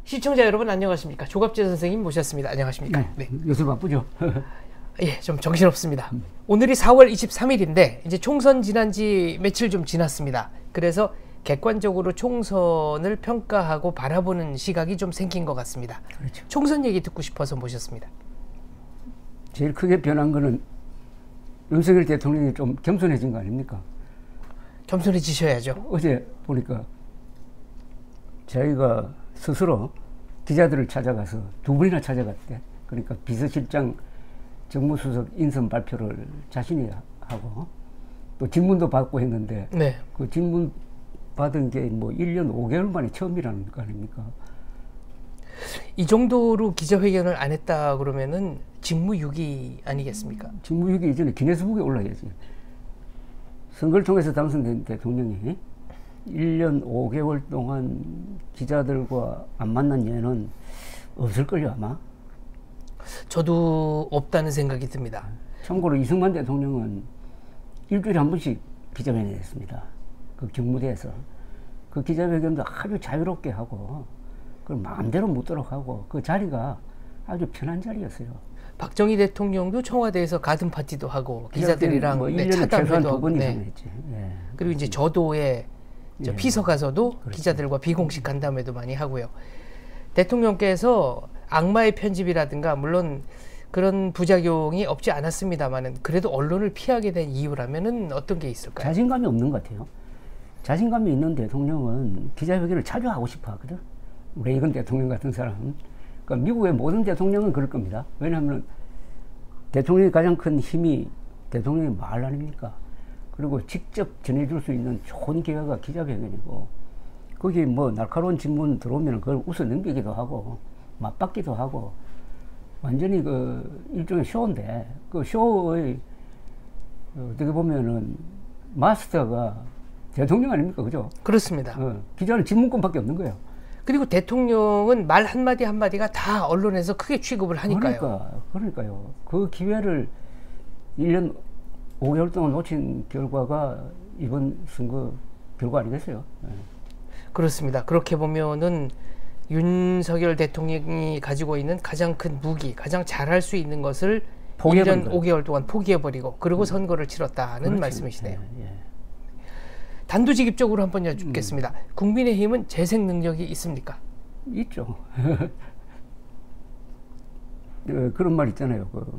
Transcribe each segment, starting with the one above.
시청자 여러분 안녕하십니까. 조갑재 선생님 모셨습니다. 안녕하십니까. 네. 요새 바쁘죠? 예, 좀 정신없습니다. 오늘이 4월 23일인데 이제 총선 지난 지 며칠 좀 지났습니다. 그래서 객관적으로 총선을 평가하고 바라보는 시각이 좀 생긴 것 같습니다. 그렇죠. 총선 얘기 듣고 싶어서 모셨습니다. 제일 크게 변한 거는 윤석열 대통령이 좀 겸손해진 거 아닙니까? 겸손해지셔야죠. 어제 보니까 자기가 스스로 기자들을 찾아가서 2번이나 찾아갔대. 그러니까 비서실장 정무수석 인선 발표를 자신이 하고 또 질문도 받고 했는데 네. 그 질문 받은 게 뭐 1년 5개월 만에 처음이라는 거 아닙니까? 이 정도로 기자회견을 안 했다 그러면은 직무유기 아니겠습니까? 직무유기 이전에 기네스북에 올라야지. 선거를 통해서 당선된 대통령이 1년 5개월 동안 기자들과 안 만난 예는 없을걸요 아마? 저도 없다는 생각이 듭니다. 참고로 이승만 대통령은 일주일에 한 번씩 기자회견을 했습니다. 그 경무대에서. 그 기자회견도 아주 자유롭게 하고 그걸 마음대로 묻도록 하고 그 자리가 아주 편한 자리였어요. 박정희 대통령도 청와대에서 가든 파티도 하고 기자들이랑 뭐 네, 1년에 최소한 차담회도 2번 이상 네. 했지. 예. 그리고 이제 저도에 예. 피서 가서도 그렇죠. 기자들과 비공식 간담회도 많이 하고요. 대통령께서 악마의 편집이라든가 물론 그런 부작용이 없지 않았습니다만은 그래도 언론을 피하게 된 이유라면은 어떤 게 있을까요? 자신감이 없는 것 같아요. 자신감이 있는 대통령은 기자회견을 자주 하고 싶어 하거든. 레이건 대통령 같은 사람은. 그러니까 미국의 모든 대통령은 그럴 겁니다. 왜냐하면 대통령의 가장 큰 힘이 대통령의 말 아닙니까? 그리고 직접 전해줄 수 있는 좋은 기회가 기자회견이고 거기 뭐 날카로운 질문 들어오면 그걸 웃어 넘기기도 하고 맞받기도 하고 완전히 그 일종의 쇼인데 그 쇼의 어떻게 보면은 마스터가 대통령 아닙니까? 그죠? 그렇습니다. 기자는 질문권밖에 없는 거예요. 그리고 대통령은 말 한마디 한마디가 다 언론에서 크게 취급을 하니까요. 그러니까요. 그 기회를 1년 5개월 동안 놓친 결과가 이번 선거 결과 아니겠어요? 네. 그렇습니다. 그렇게 보면은 윤석열 대통령이 가지고 있는 가장 큰 무기, 가장 잘할 수 있는 것을 1년 5개월 동안 포기해버리고 그리고 선거를 치렀다는 그렇지. 말씀이시네요. 예. 단도직입적으로 한번 여쭙겠습니다. 국민의힘은 재생 능력이 있습니까? 있죠. 그런 말 있잖아요. 그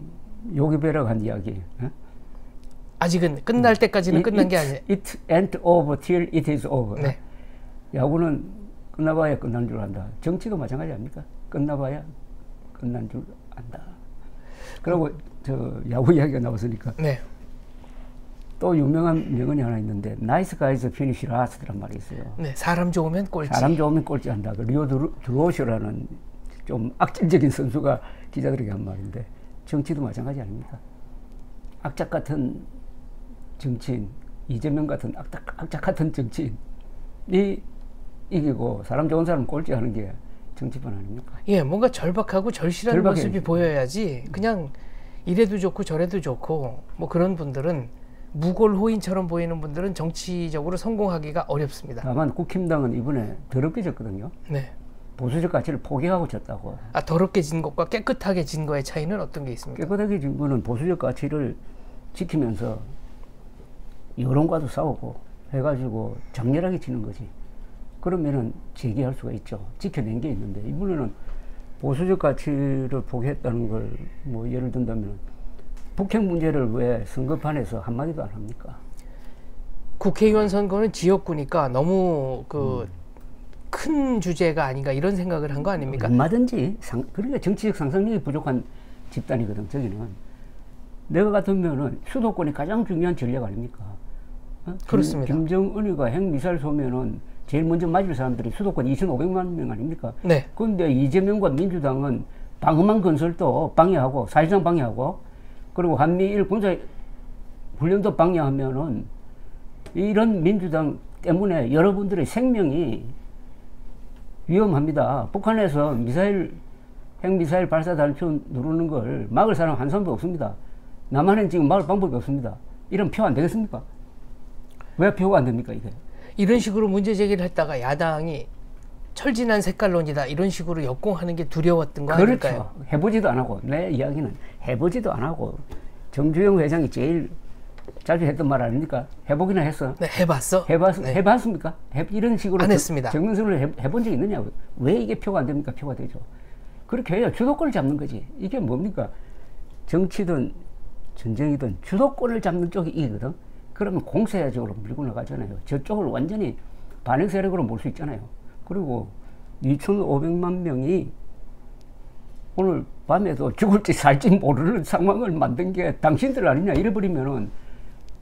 요기배락 한 이야기. 아직은 끝날 때까지는 끝난 게 아니에요. It ain't over till it is over. 네. 야구는 끝나봐야 끝난 줄 안다. 정치도 마찬가지 아닙니까? 끝나봐야 끝난 줄 안다. 그리고 저 야구 이야기가 나왔으니까 네. 또 유명한 명언이 하나 있는데 Nice guys finish last란 말이 있어요. 네, 사람 좋으면 꼴찌. 사람 좋으면 꼴찌 한다. 그 리오 드로시라는 좀 악질적인 선수가 기자들에게 한 말인데 정치도 마찬가지 아닙니까? 악착 같은 정치인, 이재명 같은 악착 같은 정치인이 이기고 사람 좋은 사람 꼴찌하는 게 정치판 아닙니까? 예, 뭔가 절박하고 절실한 모습이 보여야지 그냥 이래도 좋고 저래도 좋고 뭐 그런 분들은 무골호인처럼 보이는 분들은 정치적으로 성공하기가 어렵습니다. 다만 국힘당은 이번에 더럽게 졌거든요. 네. 보수적 가치를 포기하고 졌다고. 아, 더럽게 진 것과 깨끗하게 진 거의 차이는 어떤 게 있습니까? 깨끗하게 진 거는 보수적 가치를 지키면서 여론과도 싸우고 해가지고 장렬하게 지는 거지. 그러면은 제기할 수가 있죠. 지켜낸 게 있는데 이번에는 보수적 가치를 포기했다는 걸 뭐 예를 든다면 북핵 문제를 왜 선거판에서 한마디도 안 합니까? 국회의원 선거는 지역구니까 너무 큰 주제가 아닌가 이런 생각을 한 거 아닙니까? 얼마든지 그러니까 정치적 상상력이 부족한 집단이거든. 저기는 내가 같으면은 수도권이 가장 중요한 전략 아닙니까? 그렇습니다. 김정은이가 핵미사일 쏘면은 제일 먼저 맞을 사람들이 수도권 2,500만 명 아닙니까? 네. 그런데 이재명과 민주당은 방어망 건설도 방해하고 사실상 방해하고 그리고 한미일 군사 훈련도 방해하면은 이런 민주당 때문에 여러분들의 생명이 위험합니다. 북한에서 핵미사일 발사 단추 누르는 걸 막을 사람 한 사람도 없습니다. 남한은 지금 막을 방법이 없습니다. 이런 표 안 되겠습니까? 왜 표가 안 됩니까, 이게? 이런 식으로 문제 제기를 했다가 야당이 철진한 색깔론이다 이런 식으로 역공하는 게 두려웠던 거 그렇죠. 아닐까요? 해보지도 안 하고 내 이야기는 해보지도 안 하고 정주영 회장이 제일 자주 했던 말 아닙니까? 해보기나 했어. 네, 해봤어? 네. 해봤습니까? 이런 식으로 안 했습니다. 정문선을 해본 적이 있느냐고. 왜 이게 표가 안 됩니까? 표가 되죠. 그렇게 해야 주도권을 잡는 거지. 이게 뭡니까? 정치든 전쟁이든 주도권을 잡는 쪽이 이거든. 그러면 공세적으로 밀고 나가잖아요. 저쪽을 완전히 반응 세력으로 몰 수 있잖아요. 그리고 2,500만 명이 오늘 밤에도 죽을지 살지 모르는 상황을 만든 게 당신들 아니냐 이래버리면은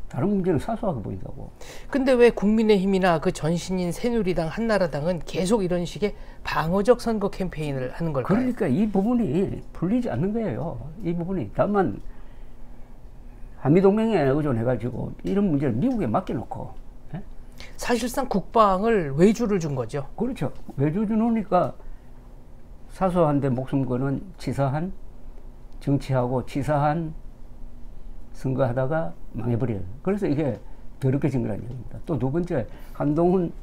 다른 문제는 사소하게 보인다고. 근데 왜 국민의힘이나 그 전신인 새누리당, 한나라당은 계속 이런 식의 방어적 선거 캠페인을 하는 걸까요? 그러니까 이 부분이 풀리지 않는 거예요. 이 부분이. 다만 한미동맹에 의존해가지고 이런 문제를 미국에 맡겨놓고 사실상 국방을 외주를 준 거죠. 그렇죠. 외주 주놓으니까 사소한데 목숨 거는 치사한 정치하고 치사한 선거하다가 망해버려요. 그래서 이게 더럽게진 거라는 얘기입니다. 또 두 번째, 한동훈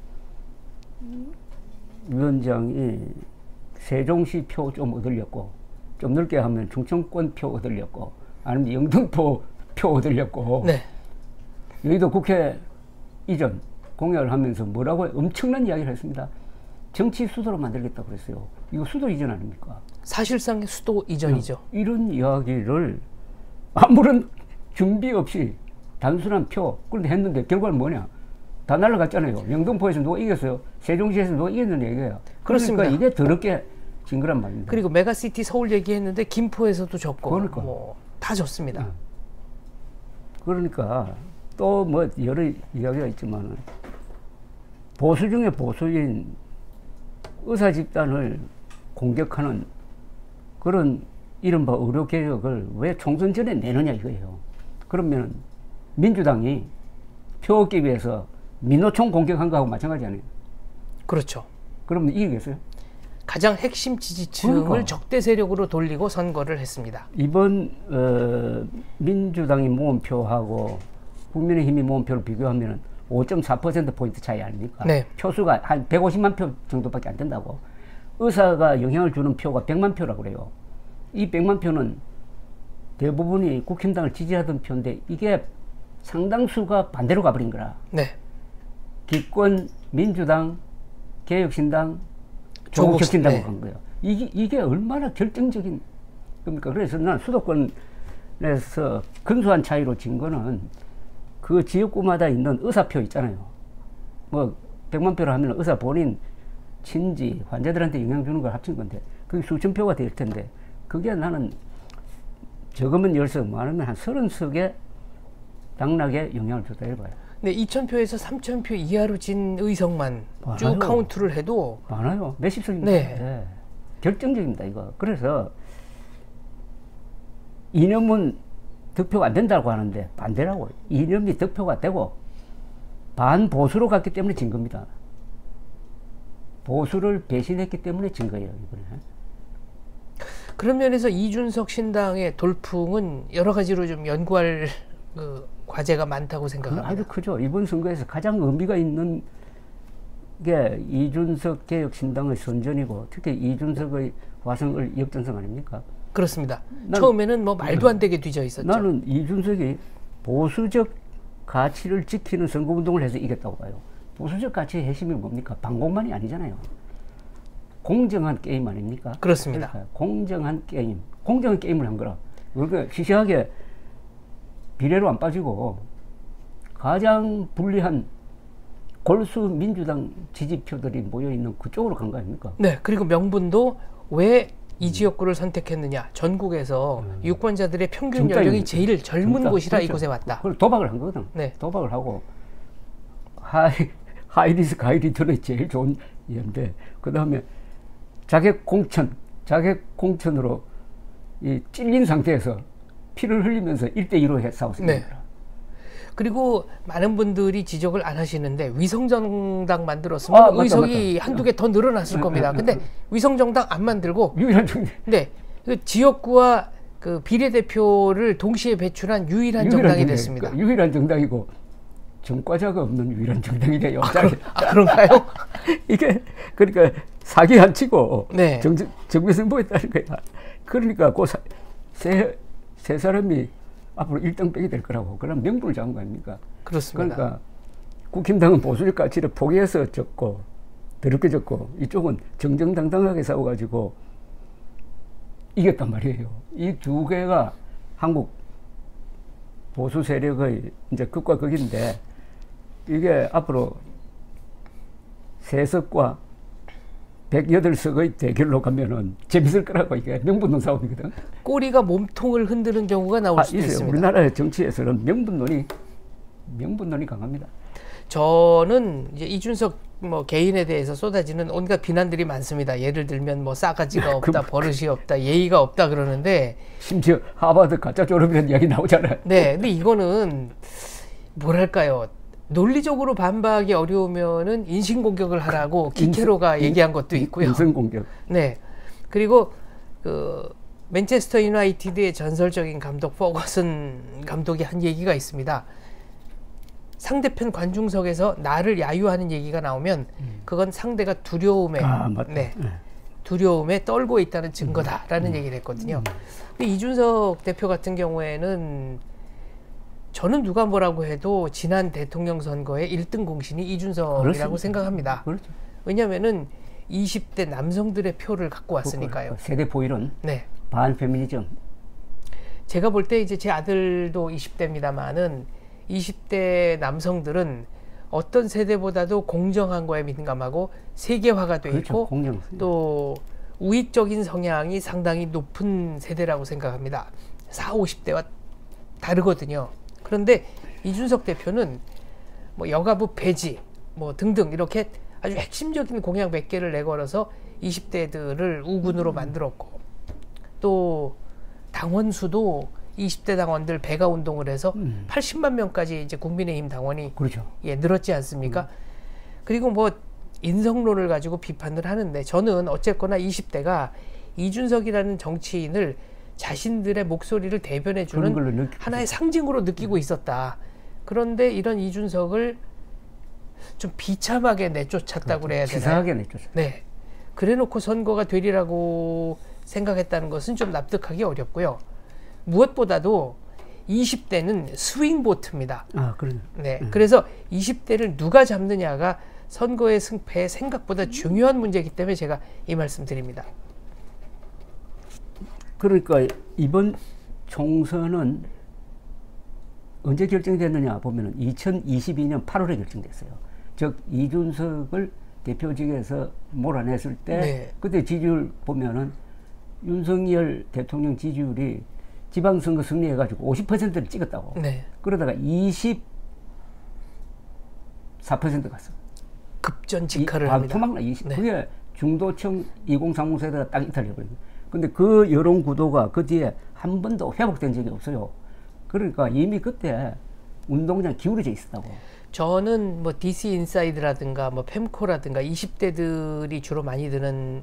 위원장이 세종시 표 좀 얻으려고, 좀 넓게 하면 충청권 표 얻으려고, 아니면 영등포 표 얻으려고, 네. 여의도 국회 이전 공약을 하면서 뭐라고 엄청난 이야기를 했습니다. 정치 수도로 만들겠다고 그랬어요. 이거 수도 이전 아닙니까? 사실상 수도 이전이죠. 이런 이야기를 아무런 준비 없이 단순한 표, 그런데 했는데 결과는 뭐냐? 다 날아갔잖아요. 영등포에서 누가 이겼어요? 세종시에서 누가 이겼는 얘기예요. 그렇습니다. 그러니까 이게 더럽게 진 거란 말입니다. 그리고 메가시티 서울 얘기했는데 김포에서도 졌고 그러니까. 다 졌습니다. 그러니까 또 뭐 여러 이야기가 있지만 보수 중에 보수인 의사 집단을 공격하는 그런 이른바 의료개혁을 왜 총선 전에 내느냐 이거예요. 그러면 민주당이 표 얻기 위해서 민노총 공격한 거하고 마찬가지 아니에요. 그렇죠. 그러면 이기겠어요? 가장 핵심 지지층을 그러니까. 적대 세력으로 돌리고 선거를 했습니다. 이번 민주당이 모은 표하고 국민의힘이 모은 표를 비교하면 5.4%포인트 차이 아닙니까? 네. 표수가 한 150만 표 정도밖에 안 된다고. 의사가 영향을 주는 표가 100만 표라고 그래요. 이 100만 표는 대부분이 국힘당을 지지하던 표인데 이게 상당수가 반대로 가버린 거라. 네. 기권, 민주당, 개혁신당, 조국혁신당으로 네. 간 거예요. 이게 얼마나 결정적인 겁니까? 그래서 난 수도권에서 근소한 차이로 진 거는 그 지역구마다 있는 의사표 있잖아요. 뭐 100만 표로 하면 의사 본인, 친지, 환자들한테 영향 주는 걸 합친 건데 그게 수천 표가 될 텐데 그게 나는 적으면 10석, 많으면 한 30석에 당락에 영향을 줬다 이봐요. 네, 2,000표에서 3,000표 이하로 진 의석만 쭉 많아요. 카운트를 해도 많아요. 몇십 석입니다. 네. 네. 결정적입니다, 이거. 그래서 이념은 득표가 안 된다고 하는데 반대라고. 이념이 득표가 되고 반보수로 갔기 때문에 진 겁니다. 보수를 배신했기 때문에 진 거예요, 이번에. 그런 면에서 이준석 신당의 돌풍은 여러 가지로 좀 연구할 그 과제가 많다고 생각합니다. 아주 크죠. 이번 선거에서 가장 의미가 있는 게 이준석 개혁신당의 선전이고 특히 이준석의 화성을 역전성 아닙니까? 그렇습니다. 처음에는 뭐 말도 안 되게 뒤져 있었죠. 나는 이준석이 보수적 가치를 지키는 선거운동을 해서 이겼다고 봐요. 보수적 가치의 핵심이 뭡니까? 반공만이 아니잖아요. 공정한 게임 아닙니까? 그렇습니다. 그러니까 공정한 게임, 공정한 게임을 한 거라. 그러니까 시시하게 비례로 안 빠지고 가장 불리한 골수 민주당 지지표들이 모여있는 그쪽으로 간 거 아닙니까? 네, 그리고 명분도 왜 이 지역구를 선택했느냐. 전국에서 유권자들의 평균 연령이 제일 젊은 곳이라 그렇죠. 이곳에 왔다. 그걸 도박을 한 거거든. 네. 도박을 하고 하이리스크 하이리턴이 제일 좋은 예인데 그 다음에 자객 공천으로 이 찔린 상태에서 피를 흘리면서 1대2로 싸웠습니다. 네. 그리고 많은 분들이 지적을 안 하시는데 위성정당 만들었으면 의석이 한두 개 더 늘어났을 겁니다. 근데 위성정당 안 만들고 유일한 정당. 네, 그 지역구와 그 비례대표를 동시에 배출한 유일한 정당이 됐습니다. 유일한 정당이고 전과자가 없는 유일한 정당이 돼요. 그런가요? 이게 그러니까 사기 안 치고 네. 정비승부했다는 거야. 그러니까 그 세 사람이 앞으로 1등백이 될 거라고. 그럼 명분을 잡은 거 아닙니까? 그렇습니다. 그러니까 국힘당은 보수적 가치를 포기해서 졌고 더럽게 졌고 이쪽은 정정당당하게 싸워가지고 이겼단 말이에요. 이 두 개가 한국 보수 세력의 이제 극과 극인데 이게 앞으로 3석과 108석의 대결로 가면은 재밌을 거라고. 이게 명분론 싸움이거든. 꼬리가 몸통을 흔드는 경우가 나올 수도 있어요. 있습니다. 우리나라의 정치에서는 명분론이 강합니다. 저는 이제 이준석 뭐 개인에 대해서 쏟아지는 온갖 비난들이 많습니다. 예를 들면 뭐 싸가지가 없다, 버릇이 없다, 예의가 없다 그러는데 심지어 하버드 가짜 졸업이라는 이야기 나오잖아요. 네, 근데 이거는 뭐랄까요? 논리적으로 반박이 어려우면은 인신공격을 하라고 키케로가 얘기한 것도 있고요. 인신공격. 네, 그리고 그 맨체스터 유나이티드의 전설적인 감독 퍼거슨 감독이 한 얘기가 있습니다. 상대편 관중석에서 나를 야유하는 얘기가 나오면 그건 상대가 두려움에 네, 두려움에 떨고 있다는 증거다라는 얘기를 했거든요. 근데 이준석 대표 같은 경우에는 저는 누가 뭐라고 해도 지난 대통령 선거의 1등 공신이 이준석이라고 그렇습니다. 생각합니다. 그렇죠. 왜냐하면은 20대 남성들의 표를 갖고 왔으니까요. 세대 보이론, 네. 반페미니즘. 제가 볼 때 이제 제 아들도 20대입니다만은 20대 남성들은 어떤 세대보다도 공정한 거에 민감하고 세계화가 돼 그렇죠. 있고 또 우익적인 성향이 상당히 높은 세대라고 생각합니다. 40, 50대와 다르거든요. 그런데 이준석 대표는 뭐 여가부 폐지 뭐 등등 이렇게 아주 핵심적인 공약 몇 개를 내걸어서 20대들을 우군으로 만들었고 또 당원 수도 20대 당원들 배가 운동을 해서 80만 명까지 이제 국민의힘 당원이 그렇죠. 예, 늘었지 않습니까? 그리고 뭐 인성론을 가지고 비판을 하는데 저는 어쨌거나 20대가 이준석이라는 정치인을 자신들의 목소리를 대변해주는 하나의 상징으로 느끼고 있었다. 그런데 이런 이준석을 좀 비참하게 내쫓았다고 그래야 되나요? 치사하게 내쫓았다. 네. 그래놓고 선거가 되리라고 생각했다는 것은 좀 납득하기 어렵고요. 무엇보다도 20대는 스윙보트입니다. 아, 그래요. 네. 그래서 20대를 누가 잡느냐가 선거의 승패에 생각보다 중요한 문제이기 때문에 제가 이 말씀 드립니다. 그러니까 이번 총선은 언제 결정됐느냐 보면은 2022년 8월에 결정됐어요. 즉 이준석을 대표직에서 몰아냈을 때 네. 그때 지지율 보면은 윤석열 대통령 지지율이 지방선거 승리해가지고 50%를 찍었다고. 네. 그러다가 24% 갔어. 급전 직하를 합니다. 토막나 20. 네. 그게 중도층 2030 세대가 딱 이탈해버린. 근데 그 여론 구도가 그 뒤에 한 번도 회복된 적이 없어요. 그러니까 이미 그때 운동장 기울어져 있었다고. 저는 뭐 DC 인사이드라든가 뭐 fem코라든가 20대들이 주로 많이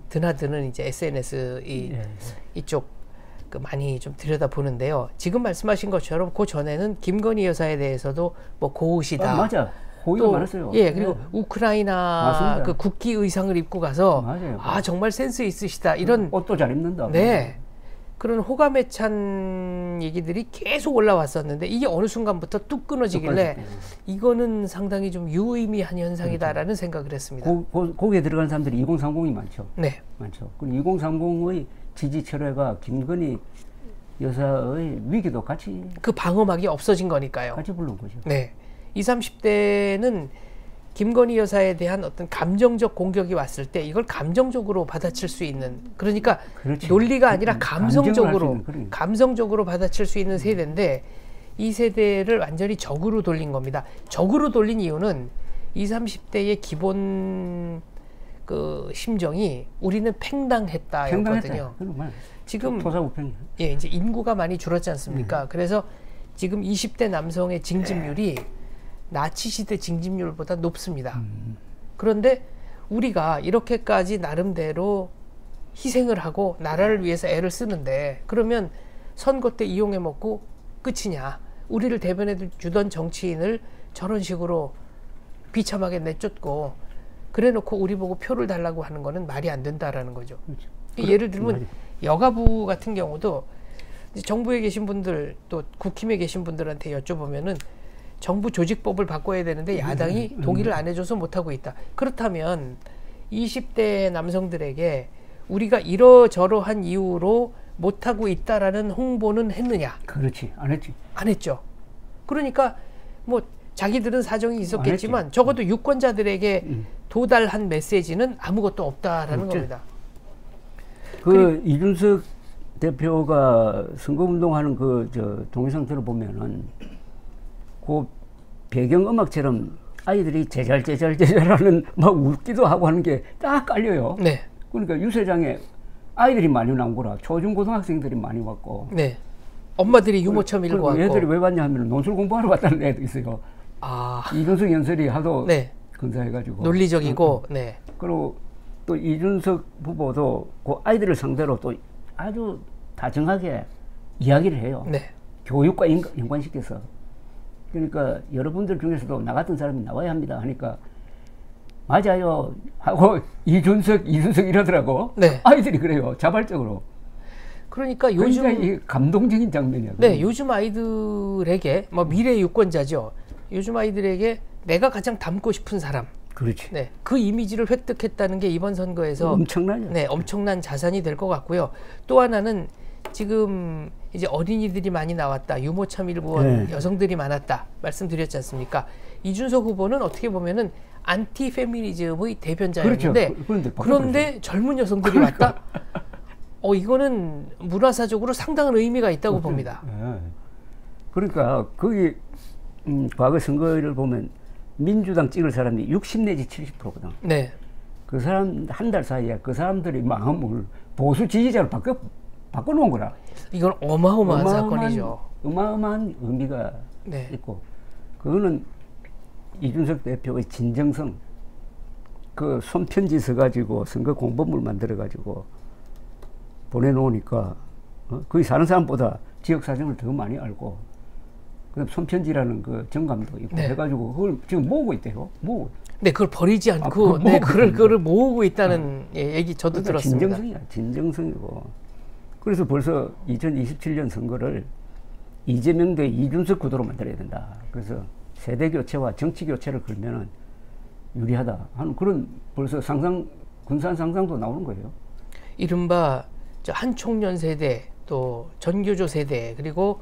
드나드는 이제 SNS 이쪽 그 많이 좀 들여다 보는데요. 지금 말씀하신 것처럼 그 전에는 김건희 여사에 대해서도 뭐 고우시다. 맞아. 고의가 많았어요. 예, 그리고 우크라이나 맞습니다. 그 국기 의상을 입고 가서 맞아요. 아 정말 센스 있으시다 이런 옷도 잘 입는다. 네. 그런 호감에 찬 얘기들이 계속 올라왔었는데 이게 어느 순간부터 뚝 끊어지길래 이거는 상당히 좀 유의미한 현상이다라는 생각을 했습니다. 거기에 들어가는 사람들이 2030이 많죠. 네. 많죠. 그리고 2030의 지지 철회가 김건희 여사의 위기도 같이 그 방어막이 없어진 거니까요. 같이 불러온 거죠. 네. 20, 30대는 김건희 여사에 대한 어떤 감정적 공격이 왔을 때 이걸 감정적으로 받아칠 수 있는 그러니까 그렇지. 논리가 아니라 감성적으로 받아칠 수 있는 세대인데 이 세대를 완전히 적으로 돌린 겁니다. 적으로 돌린 이유는 20, 30대의 기본 그 심정이 우리는 팽당했다였거든요. 지금 토사구팽. 예, 이제 인구가 많이 줄었지 않습니까? 그래서 지금 20대 남성의 징집률이 나치 시대 징집률보다 높습니다. 그런데 우리가 이렇게까지 나름대로 희생을 하고 나라를 위해서 애를 쓰는데 그러면 선거 때 이용해 먹고 끝이냐? 우리를 대변해 주던 정치인을 저런 식으로 비참하게 내쫓고 그래놓고 우리 보고 표를 달라고 하는 거는 말이 안 된다라는 거죠. 그렇죠. 예를 들면 여가부 같은 경우도 정부에 계신 분들 또 국힘에 계신 분들한테 여쭤보면은 정부 조직법을 바꿔야 되는데 야당이 동의를 안 해줘서 못하고 있다. 그렇다면 20대 남성들에게 우리가 이러저러한 이유로 못하고 있다라는 홍보는 했느냐? 그렇지. 안 했지. 안 했죠. 그러니까 뭐 자기들은 사정이 있었겠지만 적어도 유권자들에게 도달한 메시지는 아무것도 없다라는 없지. 겁니다. 이준석 대표가 선거운동하는 동영상 들어보면은 그 배경음악처럼 아이들이 제잘제잘제잘하는 막 웃기도 하고 하는 게 딱 깔려요. 네. 그러니까 유세장에 아이들이 많이 나온 거라 초중고등학생들이 많이 왔고. 네. 엄마들이 유모차 밀고 왔고. 애들이 왜 왔냐 하면 논술 공부하러 왔다는 애도 있어요. 아. 이준석 연설이 하도 네. 근사해가지고. 논리적이고. 네. 그리고 또 이준석 후보도 그 아이들을 상대로 또 아주 다정하게 이야기를 해요. 네. 교육과 연관시켜서. 그러니까 여러분들 중에서도 나 같은 사람이 나와야 합니다 하니까 맞아요 하고 이준석 이러더라고. 네. 아이들이 그래요. 자발적으로. 그러니까 요즘 굉장히 감동적인 장면이야. 네, 요즘 아이들에게 뭐 미래 유권자죠. 요즘 아이들에게 내가 가장 닮고 싶은 사람. 그렇지. 네, 그 이미지를 획득했다는 게 이번 선거에서 엄청나죠. 네, 엄청난 자산이 될 것 같고요. 또 하나는 지금 이제 어린이들이 많이 나왔다, 유모차 밀고 온 네. 여성들이 많았다 말씀드렸지 않습니까? 이준석 후보는 어떻게 보면은 안티 페미니즘의 대변자였는데 그렇죠. 그런데 젊은 여성들이 왔다. 이거는 문화사적으로 상당한 의미가 있다고 봅니다. 네. 그러니까 거기 과거 선거를 보면 민주당 찍을 사람이 60 내지 70%거든. 네. 그 사람 한 달 사이에 그 사람들이 마음을 보수 지지자로 바꿔놓은 거라. 이건 어마어마한 사건이죠. 어마어마한 의미가 네. 있고 그거는 이준석 대표의 진정성, 그 손편지 써가지고 선거 공보물 만들어가지고 보내놓으니까 거기 사는 사람보다 지역 사정을 더 많이 알고 그다음 손편지라는 그 정감도 있고 네. 해가지고 그걸 지금 모으고 있대요. 네, 그걸 버리지 않고 네, 그걸 모으고 있다는 얘기 저도 그러니까 들었습니다. 진정성이고. 그래서 벌써 2027년 선거를 이재명 대 이준석 구도로 만들어야 된다. 그래서 세대 교체와 정치 교체를 걸면은 유리하다 하는 그런 벌써 근사한 상상도 나오는 거예요. 이른바 한총련 세대, 또 전교조 세대, 그리고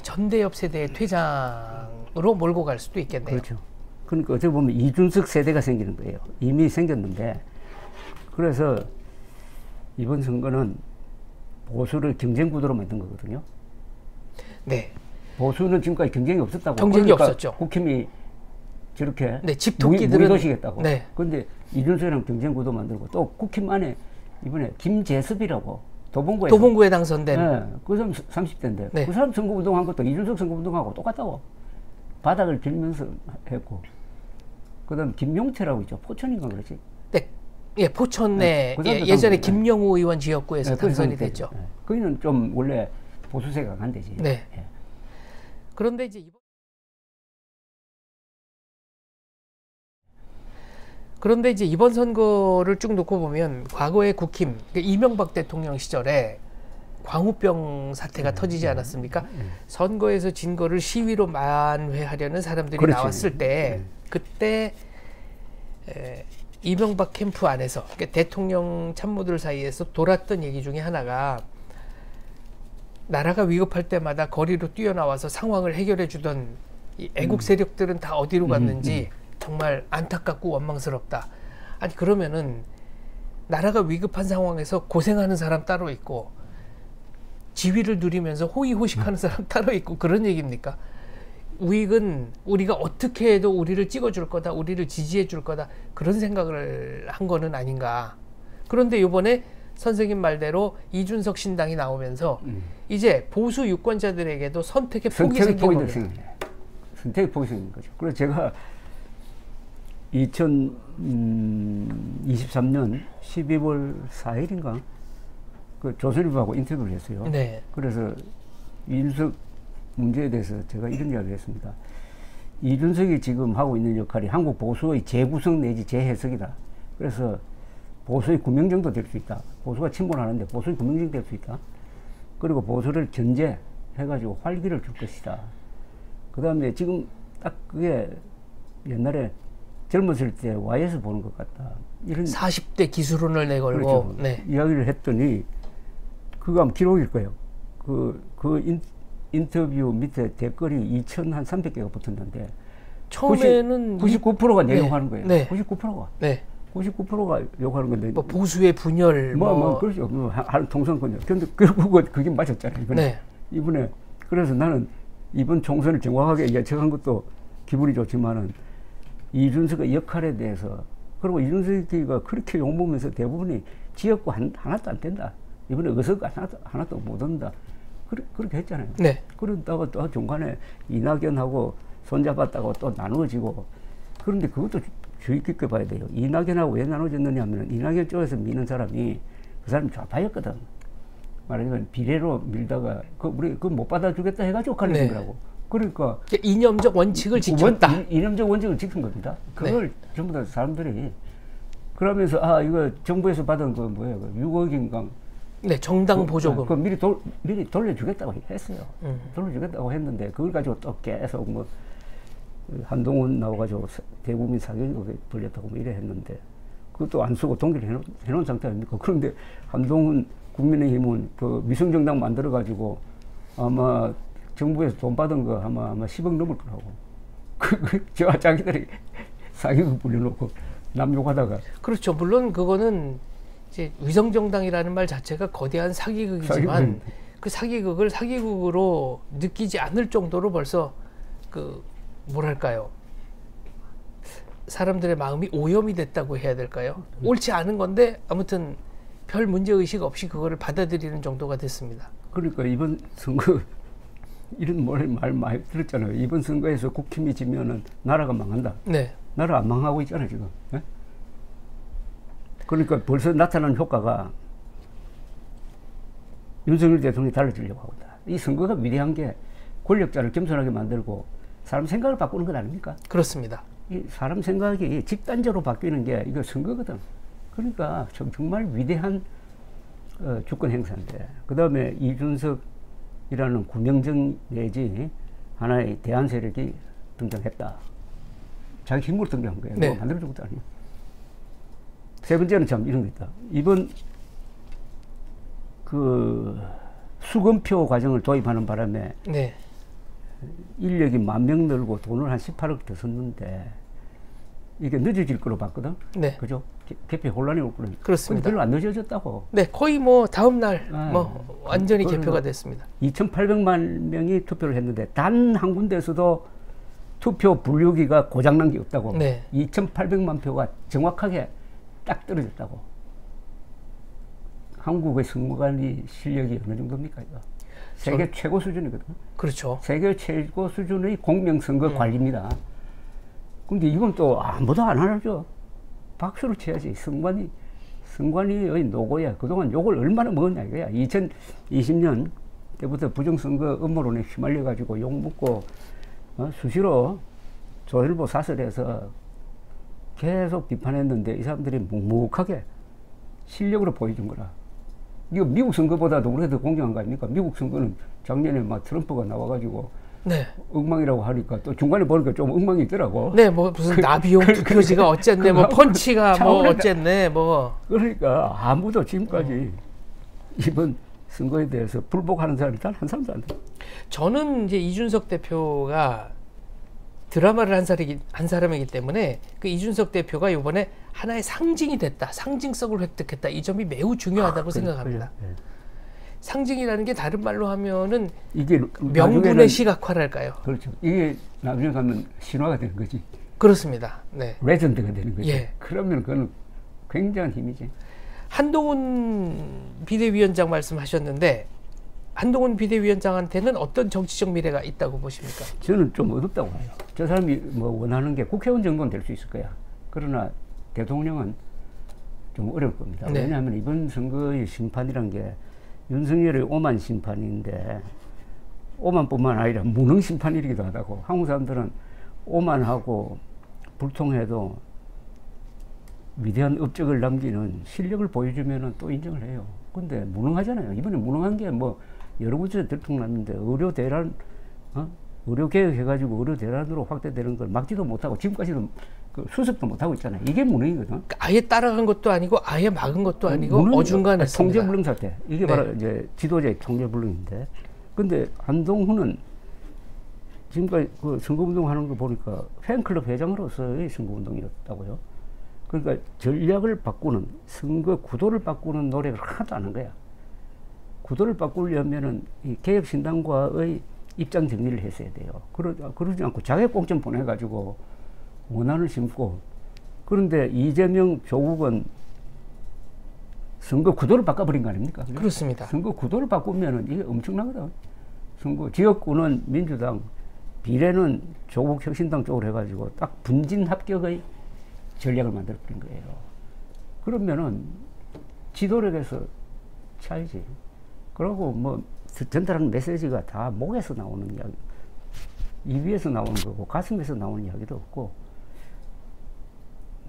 전대협 세대의 퇴장으로 몰고 갈 수도 있겠네요. 그렇죠. 그러니까 어떻게 보면 이준석 세대가 생기는 거예요. 이미 생겼는데 그래서 이번 선거는 보수를 경쟁 구도로 만든 거거든요. 네. 보수는 지금까지 경쟁이 없었다고. 경쟁이 그러니까 없었죠. 국힘이 저렇게 네, 집토끼들은 무의도시겠다고. 네. 그런데 이준석이랑 경쟁 구도 만들고 또 국힘 안에 이번에 김재섭이라고 도봉구에 당선된. 네, 그 사람 30대인데 네. 그 사람 선거운동한 것도 이준석 선거운동하고 똑같다고. 바닥을 빌면서 했고. 그다음 김용태라고 있죠. 포천인가 그렇지. 네. 예, 포천에 그 예전에 김영우 의원 지역구에서 네, 당선이 됐죠. 네. 거기는 좀 원래 보수세가 강한 데지. 네. 예. 그런데 이제 이번 선거를 쭉 놓고 보면 과거의 국힘, 이명박 대통령 시절에 광우병 사태가 터지지 않았습니까? 선거에서 진 거를 시위로 만회하려는 사람들이 그렇지. 나왔을 때 그때 이명박 캠프 안에서 그러니까 대통령 참모들 사이에서 돌았던 얘기 중에 하나가 나라가 위급할 때마다 거리로 뛰어나와서 상황을 해결해 주던 이 애국 세력들은 다 어디로 갔는지 정말 안타깝고 원망스럽다. 아니 그러면은 나라가 위급한 상황에서 고생하는 사람 따로 있고 지위를 누리면서 호의호식하는 사람 따로 있고 그런 얘기입니까? 우익은 우리가 어떻게 해도 우리를 찍어줄 거다, 우리를 지지해 줄 거다 그런 생각을 한 거는 아닌가. 그런데 이번에 선생님 말대로 이준석 신당이 나오면서 이제 보수 유권자들에게도 선택의 폭이 생긴 겁니다. 선택의 폭이 생긴 거죠. 그래서 제가 2023년 12월 4일인가 그 조선일보하고 인터뷰를 했어요. 네. 그래서 이준석 문제에 대해서 제가 이런 이야기를 했습니다. 이준석이 지금 하고 있는 역할이 한국 보수의 재구성 내지 재해석이다. 그래서 보수의 구명정도 될 수 있다. 보수가 침몰하는데 보수의 구명정 될 수 있다. 그리고 보수를 견제해가지고 활기를 줄 것이다. 그 다음에 지금 딱 그게 옛날에 젊었을 때 Y에서 보는 것 같다. 이런 40대 기술론을 내걸고 그렇죠. 네. 이야기를 했더니 그거 아마 기록일 거예요. 인터뷰 밑에 댓글이 2,300개가 붙었는데 처음에는 99%가 내 네. 욕하는 거예요. 네. 99%가. 네. 99%가 욕하는 건데. 뭐 보수의 분열 그렇죠. 한 통선권요. 근데 결국은 그게 맞았잖아요. 이번에. 네. 이번에 그래서 나는 이번 총선을 정확하게 예측한 것도 기분이 좋지만은 이준석의 역할에 대해서 그리고 이준석이가 그렇게 욕먹으면서 대부분이 지역구 하나도 안 된다. 이번에 의석 하나도 못 온다. 그렇게 했잖아요. 네. 그러다가 또 중간에 이낙연하고 손잡았다고 또 나누어지고 그런데 그것도 주의 깊게 봐야 돼요. 이낙연하고 왜 나눠졌느냐 하면 이낙연 쪽에서 미는 사람이 그 사람이 좌파였거든. 말하자면 비례로 밀다가 우리 못 받아주겠다 해가지고 갈라진 거라고. 그러니까 이념적 원칙을 지켰다. 이념적 원칙을 지킨 겁니다. 그걸 네. 전부 다 사람들이 그러면서 이거 정부에서 받은 그 뭐야 6억인가 네, 정당 보조금. 미리 돌려주겠다고 했어요. 돌려주겠다고 했는데 그걸 가지고 또 계속 뭐 한동훈 나와가지고 대국민 사격을 벌렸다고 뭐 이래 했는데 그것도 안 쓰고 동기를 해놓은 상태 아닙니까? 그런데 한동훈 국민의힘은 그 위성정당 만들어가지고 아마 정부에서 돈 받은 거 아마 10억 넘을 거라고. 자기들이 사격을 불려놓고 남 욕하다가. 그렇죠. 물론 그거는 이제 위성정당이라는 말 자체가 거대한 사기극이지만 그 사기극을 사기극으로 느끼지 않을 정도로 벌써 뭐랄까요. 사람들의 마음이 오염이 됐다고 해야 될까요? 옳지 않은 건데 아무튼 별 문제의식 없이 그거를 받아들이는 정도가 됐습니다. 그러니까 이번 선거 이런 말 많이 들었잖아요. 이번 선거에서 국힘이 지면은 나라가 망한다. 네. 나라 안 망하고 있잖아요, 지금. 네? 그러니까 벌써 나타난 효과가 윤석열 대통령이 달라지려고 하고 있다. 이 선거가 위대한 게 권력자를 겸손하게 만들고 사람 생각을 바꾸는 것 아닙니까? 그렇습니다. 이 사람 생각이 집단적으로 바뀌는 게 이거 선거거든. 그러니까 정말 위대한 주권 행사인데 그 다음에 이준석이라는 구명정 내지 하나의 대안 세력이 등장했다. 자기 힘으로 등장한 거예요. 네. 뭐 만들어준 것도 아니에요. 세 번째는 참 이런 거 있다. 이번 수검표 과정을 도입하는 바람에 네. 인력이 10,000명 늘고 돈을 한 18억 더 썼는데 이게 늦어질 거로 봤거든. 네. 그죠? 개표 혼란이 올 거는. 그렇습니다. 별로 안 늦어졌다고. 네, 거의 뭐 다음 날 완전히 개표가 됐습니다. 2,800만 명이 투표를 했는데 단 한 군데에서도 투표 분류기가 고장난 게 없다고. 네. 2,800만 표가 정확하게 딱 떨어졌다고. 한국의 선거관리 실력이 어느 정도입니까, 이거? 세계 최고 수준이거든. 그렇죠. 세계 최고 수준의 공명선거 관리입니다. 근데 이건 또 아무도 안 하죠. 박수를 쳐야지. 선관위의 노고야. 그동안 욕을 얼마나 먹었냐 이거야. 2020년 때부터 부정선거 음모론에 휘말려가지고 욕 먹고 수시로 조선일보 사설에서 계속 비판했는데 이 사람들이 묵묵하게 실력으로 보여준 거라. 이거 미국 선거보다도 우리가 더 공정한 거 아닙니까? 미국 선거는 작년에 막 트럼프가 나와가지고 네. 엉망이라고 하니까 또 중간에 보니까 좀 엉망이 있더라고. 네, 뭐 무슨 나비용 투표지가 어쨌네, 뭐 펀치가 뭐 어쨌네, 뭐. 그러니까 아무도 지금까지 이번 선거에 대해서 불복하는 사람이 단 한 사람도 안 돼. 저는 이제 이준석 대표가 드라마를 한 사람이기 때문에 그 이준석 대표가 이번에 하나의 상징이 됐다, 상징성을 획득했다, 이 점이 매우 중요하다고 생각합니다. 그래. 상징이라는 게 다른 말로 하면은 이게 명분의 시각화랄까요? 그렇죠. 이게 나중에 가면 신화가 되는 거지. 그렇습니다. 네. 레전드가 되는 거지. 예. 그러면 그건 굉장한 힘이지. 한동훈 비대위원장 말씀하셨는데 한동훈 비대위원장한테는 어떤 정치적 미래가 있다고 보십니까? 저는 좀 어둡다고 봐요. 저 사람이 뭐 원하는 게 국회의원 정도는 될 수 있을 거야. 그러나 대통령은 좀 어려울 겁니다. 네. 왜냐하면 이번 선거의 심판이란 게 윤석열의 오만 심판인데 오만뿐만 아니라 무능 심판이기도 하다고. 한국 사람들은 오만하고 불통해도 위대한 업적을 남기는 실력을 보여주면은 또 인정을 해요. 근데 무능하잖아요. 이번에 무능한 게 뭐 여러 군데 들통났는데 의료 대란, 의료 개혁 해가지고 의료 대란으로 확대되는 걸 막지도 못하고 지금까지도 그 수습도 못하고 있잖아요. 이게 무능이거든. 그러니까 아예 따라간 것도 아니고 아예 막은 것도 아니고 어중간했습니다. 통제불능 사태. 이게 바로 이제 지도자의 통제불능인데. 근데 한동훈은 지금까지 그 선거운동 하는 거 보니까 팬클럽 회장으로서의 선거운동이었다고요. 그러니까 전략을 바꾸는, 선거 구도를 바꾸는 노력을 하나도 안 한 거야. 구도를 바꾸려면은 이 개혁신당과의 입장 정리를 했어야 돼요. 그러지 않고 자객공천 보내가지고 원한을 심고, 그런데 이재명, 조국은 선거 구도를 바꿔버린 거 아닙니까? 그죠? 그렇습니다. 선거 구도를 바꾸면은 이게 엄청나거든. 선거 지역구는 민주당, 비례는 조국 혁신당 쪽으로 해가지고 딱 분진 합격의 전략을 만들어버린 거예요. 그러면은 지도력에서 차이지. 그러고 뭐 전달하는 메시지가 다 목에서 나오는 이야기, 입에서 나오는 거고 가슴에서 나오는 이야기도 없고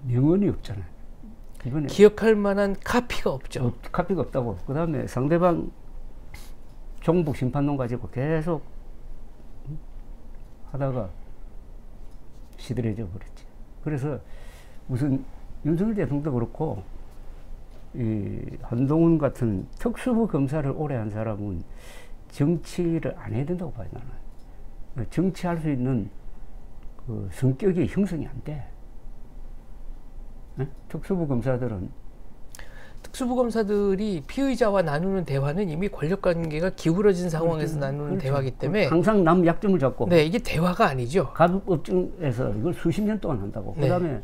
명언이 없잖아요. 이번에 기억할 만한 카피가 없죠. 카피가 없다고. 그 다음에 상대방 종북 심판론 가지고 계속 하다가 시들해져 버렸지. 그래서 우선 윤석열 대통령도 그렇고 이 한동훈 같은 특수부 검사를 오래 한 사람은 정치를 안 해야 된다고 봐요, 나는. 정치할 수 있는 그 성격이 형성이 안 돼. 네? 특수부 검사들이 피의자와 나누는 대화는 이미 권력관계가 기울어진 상황에서 나누는 그렇죠. 대화이기 때문에 항상 남 약점을 잡고 네, 이게 대화가 아니죠. 가급업증에서 이걸 수십 년 동안 한다고. 네. 그다음에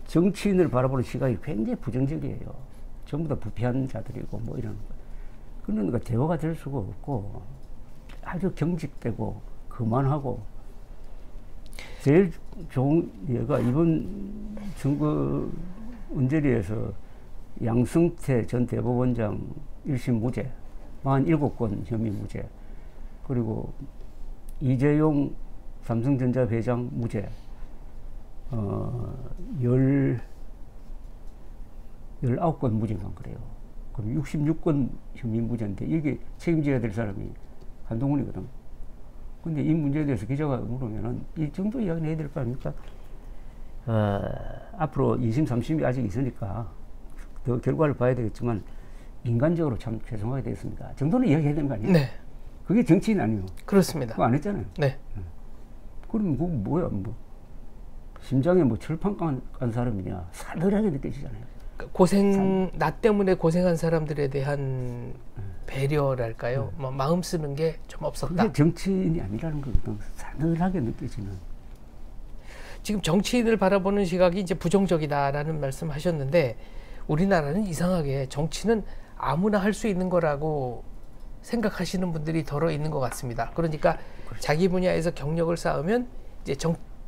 정치인을 바라보는 시각이 굉장히 부정적이에요. 전부 다 부패한 자들이고 뭐 이런 거. 그러니까 대화가 될 수가 없고 아주 경직되고 그만하고. 제일 좋은 예가 이번 선거 은제리에서 양승태 전 대법원장 1심 무죄, 47건 혐의 무죄, 그리고 이재용 삼성전자 회장 무죄, 19건 무죄만 그래요. 그럼 66건 혐의 무죄인데 이게 책임져야 될 사람이 한동훈이거든. 근데 이 문제에 대해서 기자가 물으면은 이 정도 이야기는 해야 될 거 아닙니까? 앞으로 2심, 3심이 아직 있으니까 더 결과를 봐야 되겠지만 인간적으로 참 죄송하게 되었습니다. 정도는 이야기해야 되는 거 아니에요? 네. 그게 정치인 아니에요? 그렇습니다. 그거 안 했잖아요. 네. 그럼 그거 뭐야? 뭐 심장에 뭐 철판 깐 사람이냐? 싸늘하게 느껴지잖아요. 나 때문에 고생한 사람들에 대한 배려랄까요? 뭐 마음 쓰는 게 좀 없었다. 그게 정치인이 아니라는 거거든. 싸늘하게 느껴지는. 지금 정치인을 바라보는 시각이 이제 부정적이다라는 말씀하셨는데 우리나라는 이상하게 정치는 아무나 할 수 있는 거라고 생각하시는 분들이 덜어 있는 것 같습니다. 그러니까 자기 분야에서 경력을 쌓으면 이제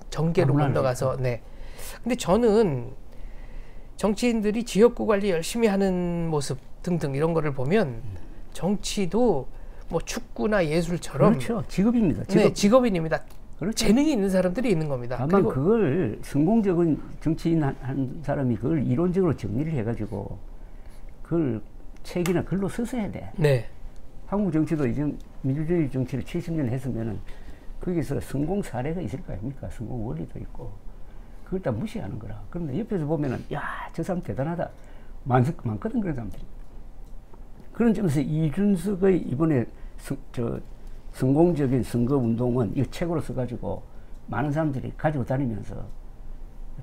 정계로 건너가서 네. 근데 저는 정치인들이 지역구 관리 열심히 하는 모습 등등 이런 거를 보면 정치도 뭐 축구나 예술처럼 그렇죠. 직업입니다. 네, 직업인입니다. 그렇죠. 재능이 있는 사람들이 있는 겁니다. 다만 그걸 성공적인 정치인 한 사람이 그걸 이론적으로 정리를 해가지고 그걸 책이나 글로 써야 돼. 네. 한국 정치도 이제 민주주의 정치를 70년 했으면은 거기서 성공 사례가 있을 거 아닙니까? 성공 원리도 있고. 그걸 다 무시하는 거라. 그런데 옆에서 보면은, 야, 저 사람 대단하다. 많거든, 그런 사람들이. 그런 점에서 이준석의 이번에 성공적인 선거 운동은 이 책으로 써가지고 많은 사람들이 가지고 다니면서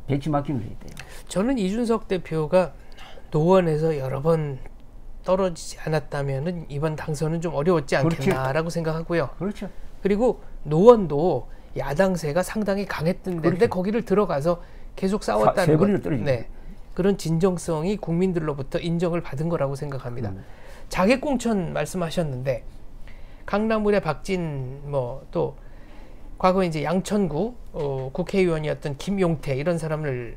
벤치마킹을 해야 돼요. 저는 이준석 대표가 노원에서 여러 번 떨어지지 않았다면은 이번 당선은 좀 어려웠지 않겠나라고 그렇죠. 생각하고요. 그렇죠. 그리고 노원도 야당세가 상당히 강했던 데인데 그렇죠. 거기를 들어가서 계속 싸웠다는 것. 네. 그런 진정성이 국민들로부터 인정을 받은 거라고 생각합니다. 자객공천 말씀하셨는데 강남을의 박진 뭐 또 과거 이제 양천구 국회의원이었던 김용태 이런 사람을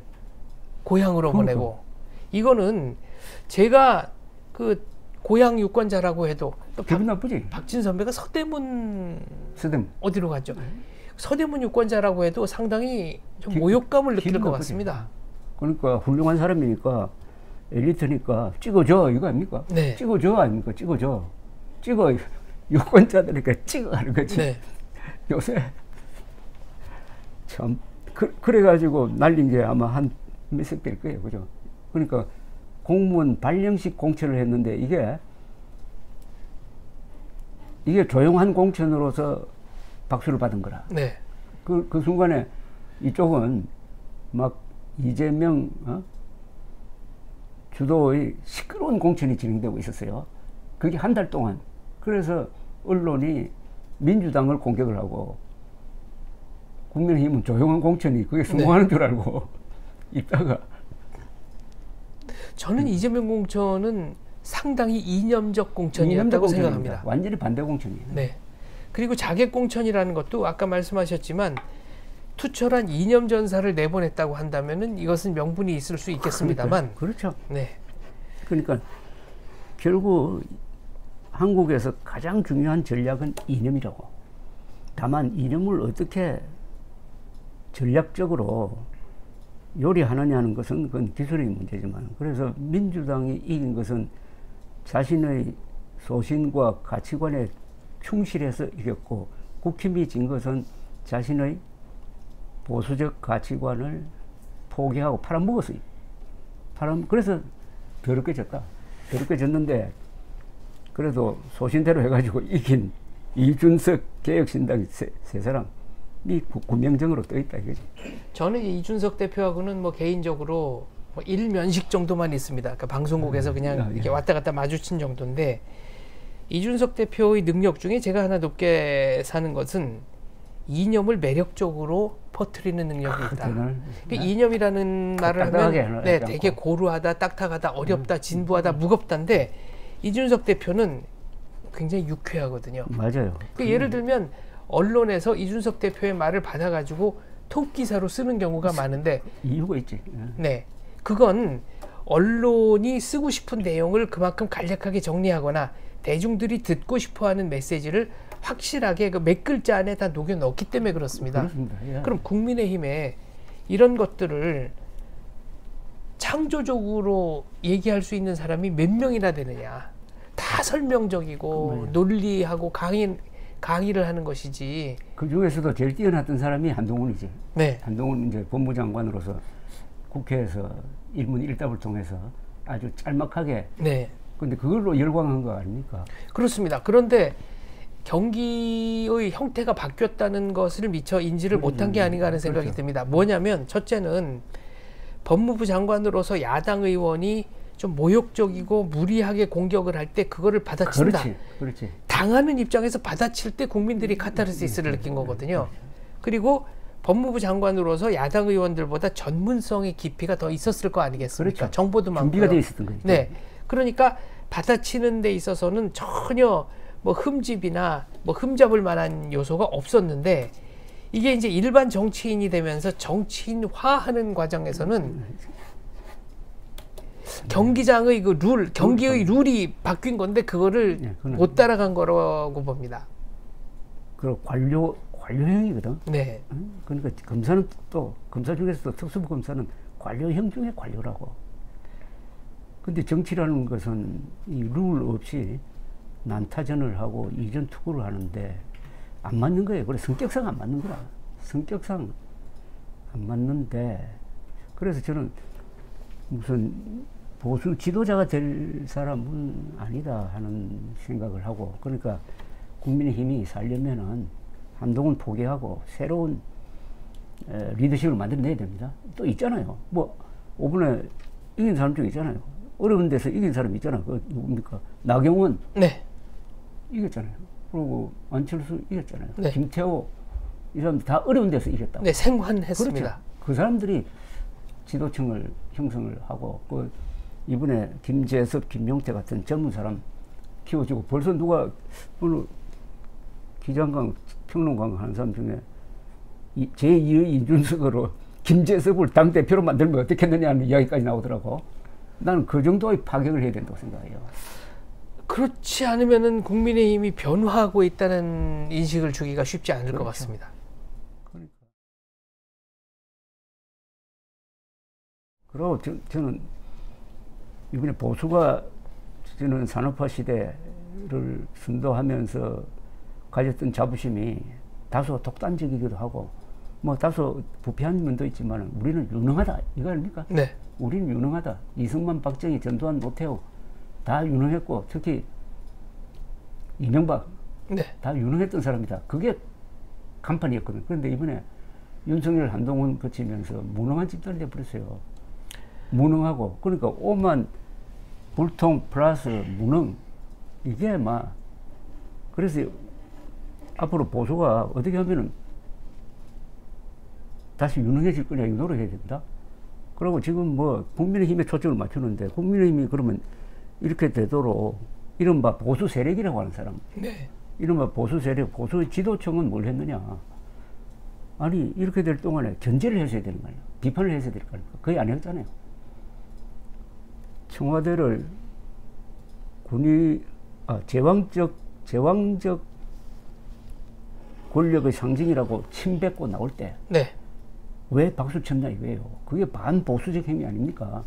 고향으로 보내고 이거는 제가 그 고향 유권자라고 해도 또 기분 나쁘지. 박진 선배가 서대문 어디로 갔죠? 서대문 유권자라고 해도 상당히 좀 모욕감을 느낄 것 같습니다. 그러니까 훌륭한 사람이니까 엘리트니까 찍어줘 이거 아닙니까? 네. 찍어줘 아닙니까? 찍어줘. 찍어. 유권자들이니까 찍어 하는 거지. 네. 요새 참 그래가지고 날린 게 아마 한 몇십 될 거예요. 그죠? 그러니까 공무원 발령식 공천을 했는데 이게 조용한 공천으로서 박수를 받은 거라. 네. 그 순간에 이쪽은 막 이재명 주도의 시끄러운 공천이 진행되고 있었어요. 그게 한 달 동안. 그래서 언론이 민주당을 공격을 하고 국민의힘은 조용한 공천이 그게 성공하는 줄 알고 있다가 저는 이재명 공천은 상당히 이념적 공천이었다고 생각합니다. 완전히 반대 공천이에요. 네. 그리고 자객 공천이라는 것도 아까 말씀하셨지만 투철한 이념 전사를 내보냈다고 한다면은 이것은 명분이 있을 수 있겠습니다만. 그렇죠. 네. 그러니까 결국 한국에서 가장 중요한 전략은 이념이라고. 다만 이념을 어떻게 전략적으로 요리하느냐는 것은 그건 기술의 문제지만, 그래서 민주당이 이긴 것은 자신의 소신과 가치관에 충실해서 이겼고, 국힘이 진 것은 자신의 보수적 가치관을 포기하고 팔아먹었어요. 그래서 더럽게 졌다. 더럽게 졌는데 그래도 소신대로 해가지고 이긴 이준석 개혁신당 세 사람이 구명정으로 떠있다 이거지. 저는 이준석 대표하고는 뭐 개인적으로 뭐 일면식 정도만 있습니다. 그러니까 방송국에서 그냥 이렇게 왔다 갔다 마주친 정도인데, 이준석 대표의 능력 중에 제가 하나 높게 사는 것은 이념을 매력적으로 퍼뜨리는 능력이 있다. 그 이념이라는 말을 하면 되게 고루하다, 딱딱하다, 어렵다, 진부하다, 무겁다인데 이준석 대표는 굉장히 유쾌하거든요. 맞아요. 그 예를 들면 언론에서 이준석 대표의 말을 받아가지고 톱 기사로 쓰는 경우가 많은데 이유가 있지. 네, 그건 언론이 쓰고 싶은 내용을 그만큼 간략하게 정리하거나 대중들이 듣고 싶어하는 메시지를 확실하게 그 몇 글자 안에 다 녹여 넣기 때문에 그렇습니다. 그렇습니다. 예. 그럼 국민의힘에 이런 것들을 창조적으로 얘기할 수 있는 사람이 몇 명이나 되느냐. 다 설명적이고 논리하고 강의를 하는 것이지. 그 중에서도 제일 뛰어났던 사람이 한동훈이지. 네. 한동훈 이제 법무장관으로서 국회에서 일문일답을 통해서 아주 짤막하게. 네. 근데 그걸로 열광한 거 아닙니까? 그렇습니다. 그런데 경기의 형태가 바뀌었다는 것을 미처 인지를 못한 게 아닌가 하는 생각이 듭니다. 뭐냐면 첫째는 법무부 장관으로서 야당 의원이 좀 모욕적이고 무리하게 공격을 할 때 그거를 받아친다. 그렇지. 당하는 입장에서 받아칠 때 국민들이 카타르시스를 느낀 거거든요. 그리고 법무부 장관으로서 야당 의원들보다 전문성의 깊이가 더 있었을 거 아니겠습니까? 그렇죠. 정보도 많고요. 준비가 돼 있었던 거죠. 네. 그러니까 받아치는 데 있어서는 전혀 뭐 흠집이나 뭐 흠잡을 만한 요소가 없었는데, 이게 이제 일반 정치인이 되면서 정치인화하는 과정에서는 경기장의 그 룰, 경기의 룰이 바뀐 건데 그거를 못 따라간 거라고 봅니다. 그 관료형이거든. 네. 그러니까 검사는 또 검사 중에서도 특수부 검사는 관료형 중에 관료라고. 근데 정치라는 것은 이 룰 없이 난타전을 하고 이전 투구를 하는데 안 맞는 거예요. 그래 성격상 안 맞는 거라. 성격상 안 맞는데, 그래서 저는 무슨 보수 지도자가 될 사람은 아니다 하는 생각을 하고, 그러니까 국민의힘이 살려면은 한동훈 포기하고 새로운 리더십을 만들어내야 됩니다. 또 있잖아요. 뭐 5분에 이긴 사람 중에 있잖아요. 어려운 데서 이긴 사람이 있잖아요. 그 누굽니까? 나경원. 네. 이겼잖아요. 그리고 안철수 이겼잖아요. 네. 김태호, 이 사람들 다 어려운 데서 이겼다고. 네, 생환했습니다. 그렇죠. 그 사람들이 지도층을 형성을 하고, 그 이번에 김재섭, 김용태 같은 젊은 사람 키워주고, 벌써 누가 오늘 기장강, 평론강 하는 사람 중에 제2의 이준석으로 김재섭을 당대표로 만들면 어떻겠느냐는 이야기까지 나오더라고. 나는 그 정도의 파격을 해야 된다고 생각해요. 그렇지 않으면은 국민의힘이 변화하고 있다는 인식을 주기가 쉽지 않을 것 같습니다. 그리고 저는 이번에 보수가 저는 산업화 시대를 선도하면서 가졌던 자부심이 다소 독단적이기도 하고 뭐 다소 부패한 면도 있지만 우리는 유능하다 이거 아닙니까? 네. 우리는 유능하다. 이승만, 박정희, 전두환, 노태우 다 유능했고 특히 이명박 네. 다 유능했던 사람이다. 그게 간판이었거든. 그런데 이번에 윤석열, 한동훈 거치면서 무능한 집단이 돼버렸어요. 무능하고 그러니까 오만 불통 플러스 무능 이게 막 그래서 앞으로 보수가 어떻게 하면은 다시 유능해질 거냐 이거 노력해야 된다. 그리고 지금 뭐 국민의힘에 초점을 맞추는데 국민의힘이 그러면 이렇게 되도록 이른바 보수 세력이라고 하는 사람, 네. 이른바 보수 세력, 보수 지도층은 뭘 했느냐? 아니 이렇게 될 동안에 견제를 해줘야 되는 거 아니야? 비판을 해줘야 될 거 아닙니까? 거의 안 했잖아요. 청와대를 제왕적 권력의 상징이라고 침뱉고 나올 때 왜 네. 박수 쳤냐 이거예요. 그게 반보수적 행위 아닙니까?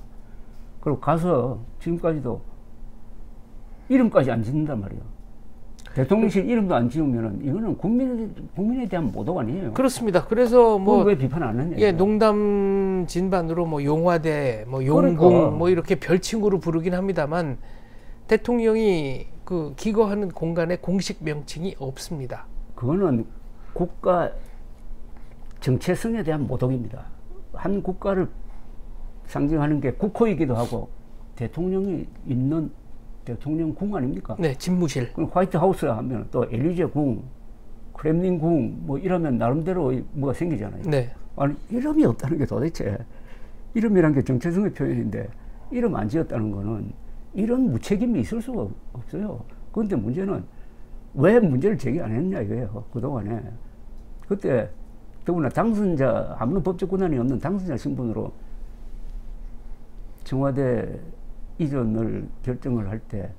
그리고 가서 지금까지도 이름까지 안 짓는단 말이에요. 대통령실 이름도 안 지으면은 이거는 국민에 대한 모독 아니에요. 그렇습니다. 그래서 뭐 왜 비판 안 했냐? 예, 농담 진반으로 뭐 용화대, 뭐 용궁, 그러니까. 뭐 이렇게 별칭으로 부르긴 합니다만 대통령이 그 기거하는 공간에 공식 명칭이 없습니다. 그거는 국가 정체성에 대한 모독입니다. 한 국가를 상징하는 게 국호이기도 하고 대통령이 있는 대통령궁 아닙니까? 네, 집무실. 그럼 화이트 하우스 하면 또 엘리제 궁, 크렘린 궁 뭐 이러면 나름대로 뭐가 생기잖아요. 네. 아니 이름이 없다는 게 도대체 이름이란 게 정체성의 표현인데 이름 안 지었다는 거는 이런 무책임이 있을 수가 없어요. 그런데 문제는 왜 문제를 제기 안 했냐 이거예요. 그동안에 그때 더구나 당선자 아무런 법적 권한이 없는 당선자 신분으로 청와대 이전을 결정을 할 때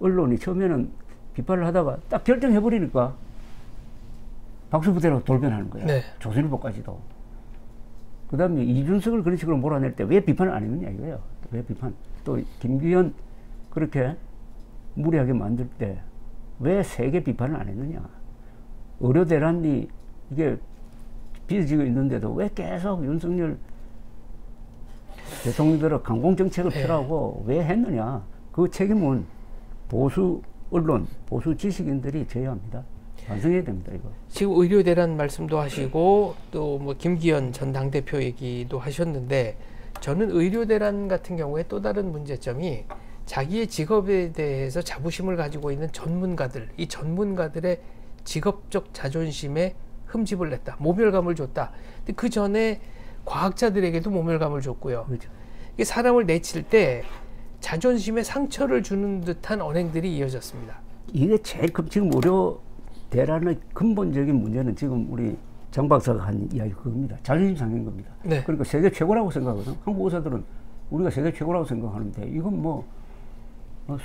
언론이 처음에는 비판을 하다가 딱 결정해버리니까 박수부대로 돌변하는 거야. 네. 조선일보까지도. 그 다음에 이준석을 그런 식으로 몰아낼 때 왜 비판을 안 했느냐 이거예요. 왜 비판. 또 김기현 그렇게 무리하게 만들 때 왜 세게 비판을 안 했느냐. 의료대란이 이게 빚어지고 있는데도 왜 계속 윤석열 대통령들은 강공정책을 펴라고 왜 했느냐. 그 책임은 보수 언론, 보수 지식인들이 져야 합니다. 반성해야 됩니다, 이거. 지금 의료대란 말씀도 하시고 또 뭐 김기현 전 당대표 얘기도 하셨는데 저는 의료대란 같은 경우에 또 다른 문제점이 자기의 직업에 대해서 자부심을 가지고 있는 전문가들, 이 전문가들의 직업적 자존심에 흠집을 냈다. 모멸감을 줬다. 근데 그 전에 과학자들에게도 모멸감을 줬고요. 그렇죠. 이게 사람을 내칠 때 자존심에 상처를 주는 듯한 언행들이 이어졌습니다. 이게 제일 지금 의료 대란의 근본적인 문제는 지금 우리 장 박사가 한 이야기 그겁니다. 자존심 상해인 겁니다. 네. 그러니까 세계 최고라고 생각하거든. 한국 의사들은 우리가 세계 최고라고 생각하는데 이건 뭐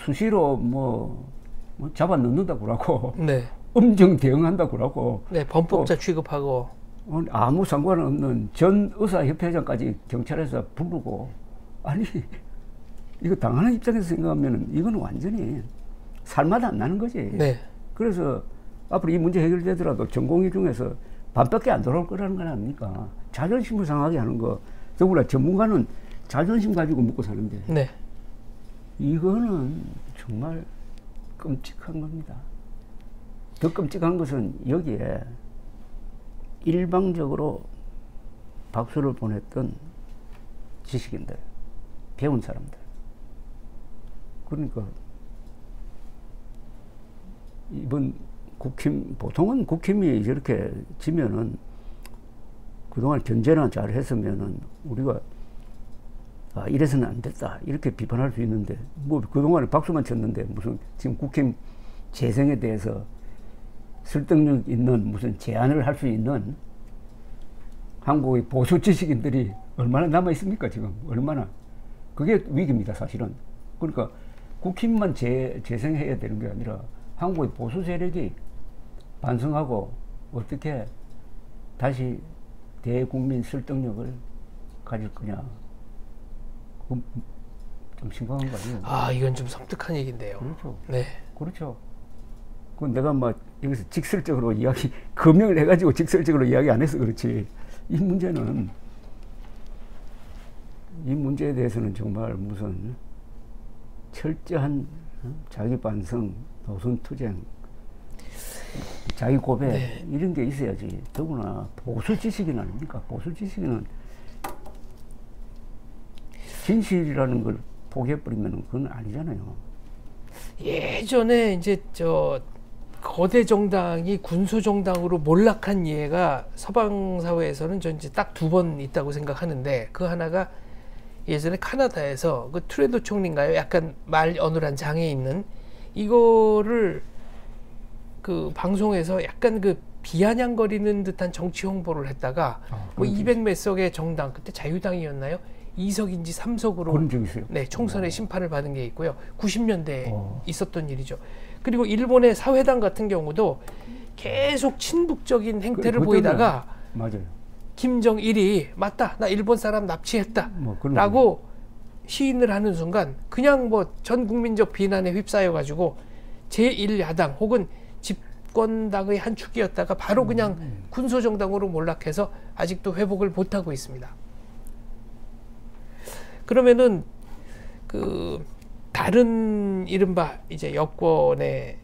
수시로 뭐 잡아 넣는다고 그러고 네. 엄정 대응한다고 그러고 네, 범법자 취급하고 아무 상관없는 전 의사협회장까지 경찰에서 부르고 아니 이거 당하는 입장에서 생각하면 이거는 완전히 살맛 안 나는 거지. 네. 그래서 앞으로 이 문제 해결되더라도 전공의 중에서 반밖에 안 돌아올 거라는 건 아닙니까? 자존심을 상하게 하는 거. 더구나 전문가는 자존심 가지고 먹고 사는데 네. 이거는 정말 끔찍한 겁니다. 더 끔찍한 것은 여기에 일방적으로 박수를 보냈던 지식인들, 배운 사람들. 그러니까 이번 국힘, 보통은 국힘이 이렇게 지면은 그동안 견제나 잘 했으면은 우리가 이래서는 안 됐다 이렇게 비판할 수 있는데 뭐 그동안에 박수만 쳤는데 무슨 지금 국힘 재생에 대해서 설득력 있는 무슨 제안을 할 수 있는 한국의 보수 지식인들이 얼마나 남아 있습니까 지금. 얼마나. 그게 위기입니다 사실은. 그러니까 국힘만 재생해야 되는 게 아니라 한국의 보수 세력이 반성하고 어떻게 다시 대국민 설득력을 가질 거냐. 그건 좀 심각한 거 아니에요? 아, 이건 좀 섬뜩한 얘기인데요. 그렇죠. 네. 그렇죠. 그건 내가 막 여기서 직설적으로 금명을 해가지고 직설적으로 이야기 안 해서 그렇지. 이 문제에 대해서는 정말 무슨 철저한 자기 반성, 노선 투쟁, 자기 고백 네. 이런 게 있어야지. 더구나 보수 지식인 아닙니까? 보수 지식인은 진실이라는 걸 포기해버리면 그건 아니잖아요. 예전에 이제 거대 정당이 군소 정당으로 몰락한 예가 서방 사회에서는 전 이제 딱 2번 있다고 생각하는데, 그 하나가 예전에 카나다에서 그 트레도 총리인가요? 약간 말 어눌한 장애 있는, 이거를 그 방송에서 약간 그 비아냥거리는 듯한 정치 홍보를 했다가 뭐 200 몇 석의 정당, 그때 자유당이었나요? 2석인지 3석으로 그런 적이 있어요. 네, 총선에 심판을 받은 게 있고요. 90년대에 있었던 일이죠. 그리고 일본의 사회당 같은 경우도 계속 친북적인 행태를 보이다가 맞아요. 김정일이 맞다, 나 일본 사람 납치했다 뭐 라고 시인을 하는 순간 그냥 뭐 전 국민적 비난에 휩싸여 가지고 제1야당 혹은 집권당의 한 축이었다가 바로 그냥 군소정당으로 몰락해서 아직도 회복을 못하고 있습니다. 그러면은 그 다른 이른바 이제 여권의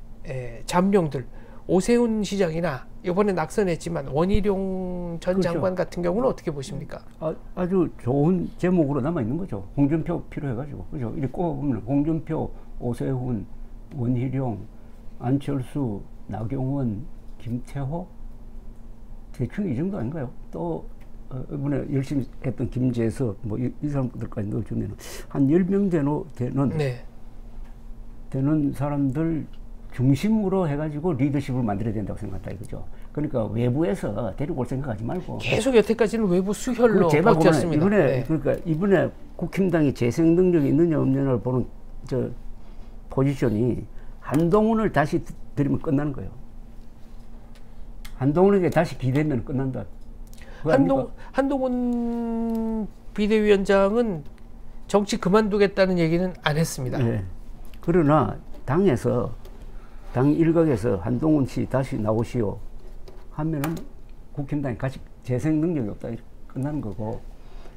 잠룡들, 오세훈 시장이나 이번에 낙선했지만 원희룡 전 그렇죠. 장관 같은 경우는 어떻게 보십니까? 아주 좋은 제목으로 남아 있는 거죠. 홍준표 필요해가지고, 그죠? 이렇게 꼽아보면 홍준표, 오세훈, 원희룡, 안철수, 나경원, 김태호, 대충 이 정도 아닌가요? 또 이번에 열심히 했던 김재석, 뭐 이 사람들까지 넣어주면 한 10명 되는 사람들 중심으로 해가지고 리더십을 만들어야 된다고 생각한다 이거죠. 그러니까 외부에서 데리고 올 생각하지 말고 계속 여태까지는 외부 수혈로 버텼습니다. 이번에 국힘당이 재생 능력이 있느냐 없느냐를 보는 포지션이 한동훈을 다시 들이면 끝나는 거예요. 한동훈에게 다시 기대면 끝난다. 한동훈 비대위원장은 정치 그만두겠다는 얘기는 안 했습니다. 네. 그러나 당 일각에서 한동훈 씨 다시 나오시오 하면은 국힘당이 같이 재생 능력이 없다 이렇게 끝나는 거고,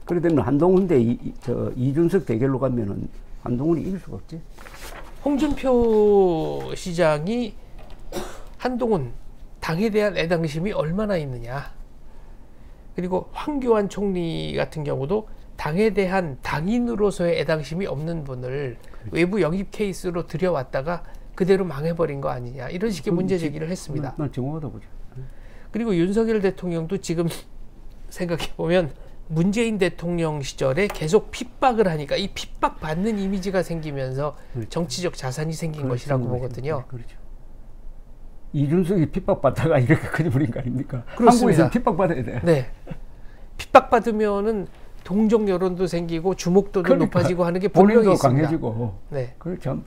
그러다 보면 한동훈 대 이준석 대결로 가면은 한동훈이 이길 수가 없지. 홍준표 시장이 한동훈 당에 대한 애당심이 얼마나 있느냐, 그리고 황교안 총리 같은 경우도 당에 대한 당인으로서의 애당심이 없는 분을 외부 영입 케이스로 들여왔다가 그대로 망해버린 거 아니냐, 이런 식의 문제 제기를 했습니다. 난 정확하다 보죠. 그리고 윤석열 대통령도 지금 생각해보면 문재인 대통령 시절에 계속 핍박을 하니까 이 핍박받는 이미지가 생기면서 그렇죠. 정치적 자산이 생긴 것이라고 보거든요. 그렇죠. 이준석이 핍박받다가 이렇게 커져버린 거 아닙니까? 그렇습니다. 한국에서 핍박받아야 돼. 네. 핍박받으면은 동정 여론도 생기고 주목도도 높아지고 하는 게 분명히 있습니다. 강해지고. 네. 그 참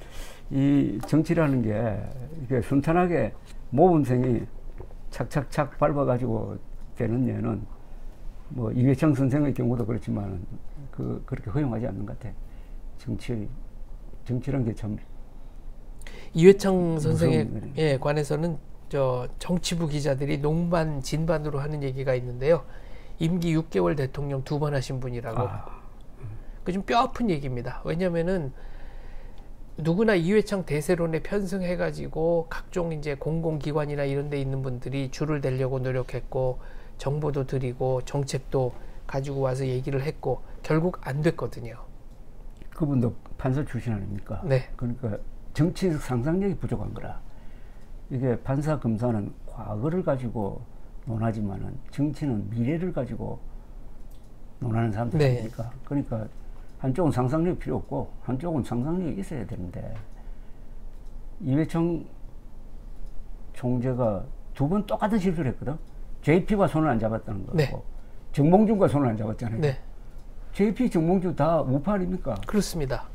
이 정치라는 게 이게 순탄하게 모범생이 착착착 밟아가지고 되는 예는 뭐 이회창 선생의 경우도 그렇지만 그렇게 허용하지 않는 것 같아. 정치란 게 참. 이회창 선생에 관해서는 정치부 기자들이 농반 진반으로 하는 얘기가 있는데요. 임기 6개월 대통령 2번 하신 분이라고. 그 좀 뼈아픈 얘기입니다. 왜냐면은 누구나 이회창 대세론에 편승해가지고 각종 이제 공공기관이나 이런 데 있는 분들이 줄을 대려고 노력했고 정보도 드리고 정책도 가지고 와서 얘기를 했고 결국 안 됐거든요. 그분도 판사 출신 아닙니까? 네. 그러니까 정치적 상상력이 부족한 거라. 이게 판사 검사는 과거를 가지고 논하지만은 정치는 미래를 가지고 논하는 사람들 아닙니까? 네. 그러니까 한쪽은 상상력이 필요 없고 한쪽은 상상력이 있어야 되는데 이회창 총재가 2번 똑같은 실수를 했거든. JP와 손을 안 잡았다는 거고 네. 정몽준과 손을 안 잡았잖아요. 네. JP, 정몽준 다 우파 아닙니까? 그렇습니다.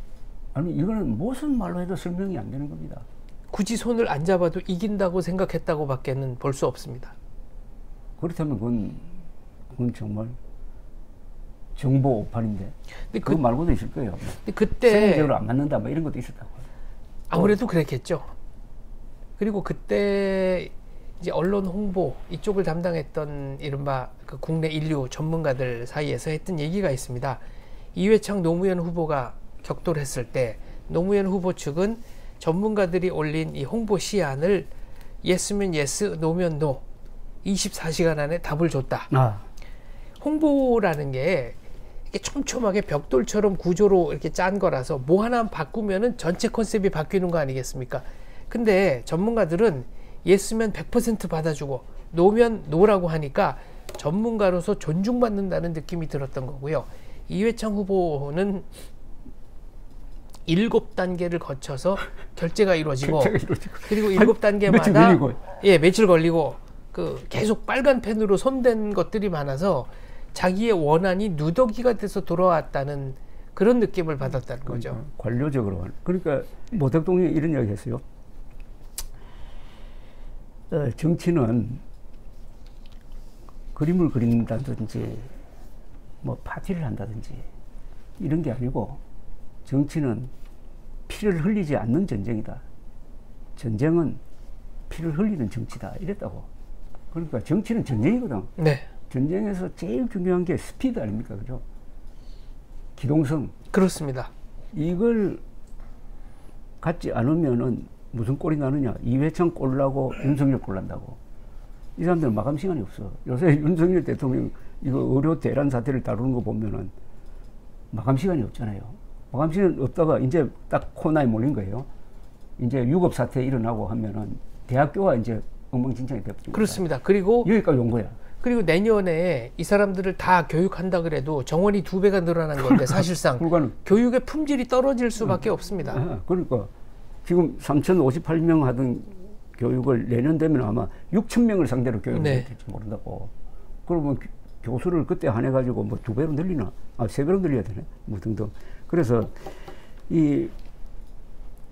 아니 이거는 무슨 말로 해도 설명이 안 되는 겁니다. 굳이 손을 안 잡아도 이긴다고 생각했다고 밖에는 볼 수 없습니다. 그렇다면 그건 정말 정보 오판인데. 그거 말고도 있을 거예요. 근데 그때 세계적으로 안 맞는다 뭐 이런 것도 있었다고. 아무래도 그랬겠죠. 그리고 그때 이제 언론 홍보 이쪽을 담당했던 이른바 그 국내 인류 전문가들 사이에서 했던 얘기가 있습니다. 이회창 노무현 후보가 격돌했을 때 노무현 후보 측은 전문가들이 올린 이 홍보 시안을 예스면 예스, 노면 노 24시간 안에 답을 줬다. 홍보라는 게 이렇게 촘촘하게 벽돌처럼 구조로 이렇게 짠 거라서 뭐 하나 바꾸면은 전체 컨셉이 바뀌는 거 아니겠습니까? 근데 전문가들은 예스면 100% 받아주고 노면 노라고 하니까 전문가로서 존중받는다는 느낌이 들었던 거고요. 이회창 후보는 7단계를 거쳐서 결제가 이루어지고 그리고 7단계마다 며칠 걸리고 그 계속 빨간 펜으로 손댄 것들이 많아서 자기의 원한이 누더기가 돼서 돌아왔다는 그런 느낌을 받았다는 거죠. 관료적으로. 그러니까 모 대통령이 이런 이야기 했어요. 정치는 그림을 그린다든지 뭐 파티를 한다든지 이런 게 아니고 정치는 피를 흘리지 않는 전쟁이다. 전쟁은 피를 흘리는 정치다. 이랬다고. 그러니까 정치는 전쟁이거든. 네. 전쟁에서 제일 중요한 게 스피드 아닙니까? 그죠? 기동성. 그렇습니다. 이걸 갖지 않으면은 무슨 꼴이 나느냐. 이회창 꼴나고 윤석열 꼴난다고. 이 사람들은 마감 시간이 없어. 요새 윤석열 대통령 이거 의료 대란 사태를 다루는 거 보면은 마감 시간이 없잖아요. 마감 시간 없다가 이제 딱 코로나에 몰린 거예요. 이제 유급 사태 일어나고 하면은 대학교가 이제 엉망진창이 되었죠. 그렇습니다. 그리고 여기까지 온 거야. 그리고 내년에 이 사람들을 다 교육한다 그래도 정원이 2배가 늘어난 건데 사실상 교육의 품질이 떨어질 수밖에 없습니다. 그러니까 지금 3,058명 하던 교육을 내년 되면 아마 6,000명을 상대로 교육을 할지 모른다고. 그러면 교수를 그때 한해가지고 뭐 2배로 늘리나? 3배로 늘려야 되네? 뭐 등등. 그래서 이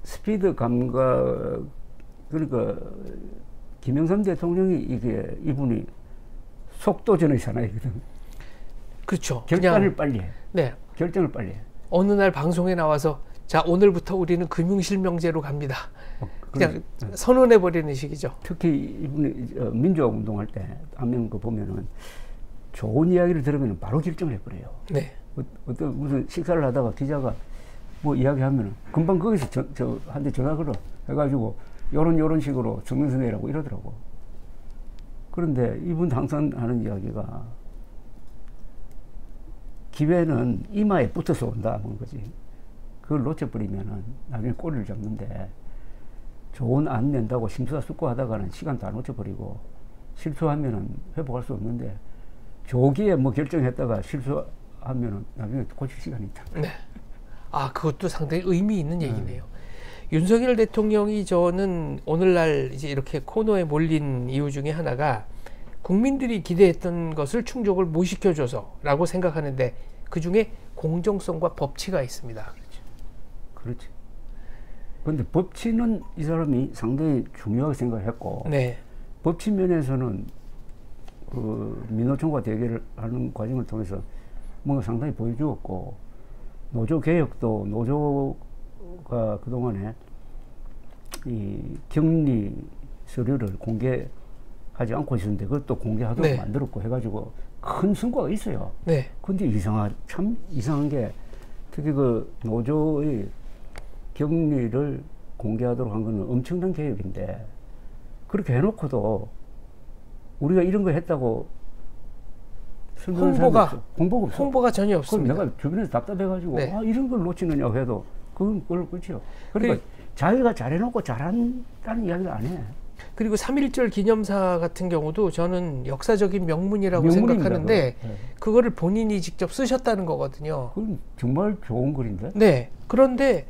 스피드 감각, 그러니까 김영삼 대통령이 이분이 속도전의 사나이거든. 그렇죠. 결단을 빨리 해. 네. 결정을 빨리 해. 어느 날 방송에 나와서 자, 오늘부터 우리는 금융실명제로 갑니다. 그냥 선언해버리는 식이죠. 특히 이분이 민주화 운동할 때 한명 그 보면은 좋은 이야기를 들으면 바로 결정을 해버려요. 네. 어떤 무슨 식사를 하다가 기자가 뭐 이야기하면은 금방 거기서 저한테 전화 걸어 해가지고 요런 식으로 정면서 내라고 이러더라고. 그런데 이분 항상 하는 이야기가 기회는 이마에 붙어서 온다 하는 거지. 그걸 놓쳐버리면은 나중에 꼬리를 잡는데 좋은 안 낸다고 심사숙고하다가는 시간 다 놓쳐버리고 실수하면은 회복할 수 없는데 조기에 뭐 결정했다가 실수하면은 나중에 고칠 시간이 있다. 네. 그것도 상당히 의미 있는 얘기네요. 윤석열 대통령이 저는 오늘날 이제 이렇게 코너에 몰린 이유 중에 하나가 국민들이 기대했던 것을 충족을 못 시켜줘서라고 생각하는데 그 중에 공정성과 법치가 있습니다. 그렇지. 그런데 법치는 이 사람이 상당히 중요하게 생각했고, 네. 법치 면에서는 그 민노총과 대결을 하는 과정을 통해서 뭔가 상당히 보여주었고, 노조 개혁도 노조가 그동안에 이 격리 서류를 공개하지 않고 있었는데 그것도 공개하도록 만들었고 해가지고 큰 성과가 있어요. 네. 근데 참 이상한 게 특히 그 노조의 격리를 공개하도록 한 거는 엄청난 개혁인데 그렇게 해놓고도 우리가 이런 거 했다고 홍보가 없어. 홍보가 전혀 없습니다. 내가 주변에서 답답해가지고 이런 걸 놓치느냐고 해도 그건 끝이요. 그러니까 자기가 잘해놓고 잘한다는 이야기를 안 해. 그리고 3.1절 기념사 같은 경우도 저는 역사적인 명문이라고 생각하는데 그거를 본인이 직접 쓰셨다는 거거든요. 그건 정말 좋은 글인데? 네. 그런데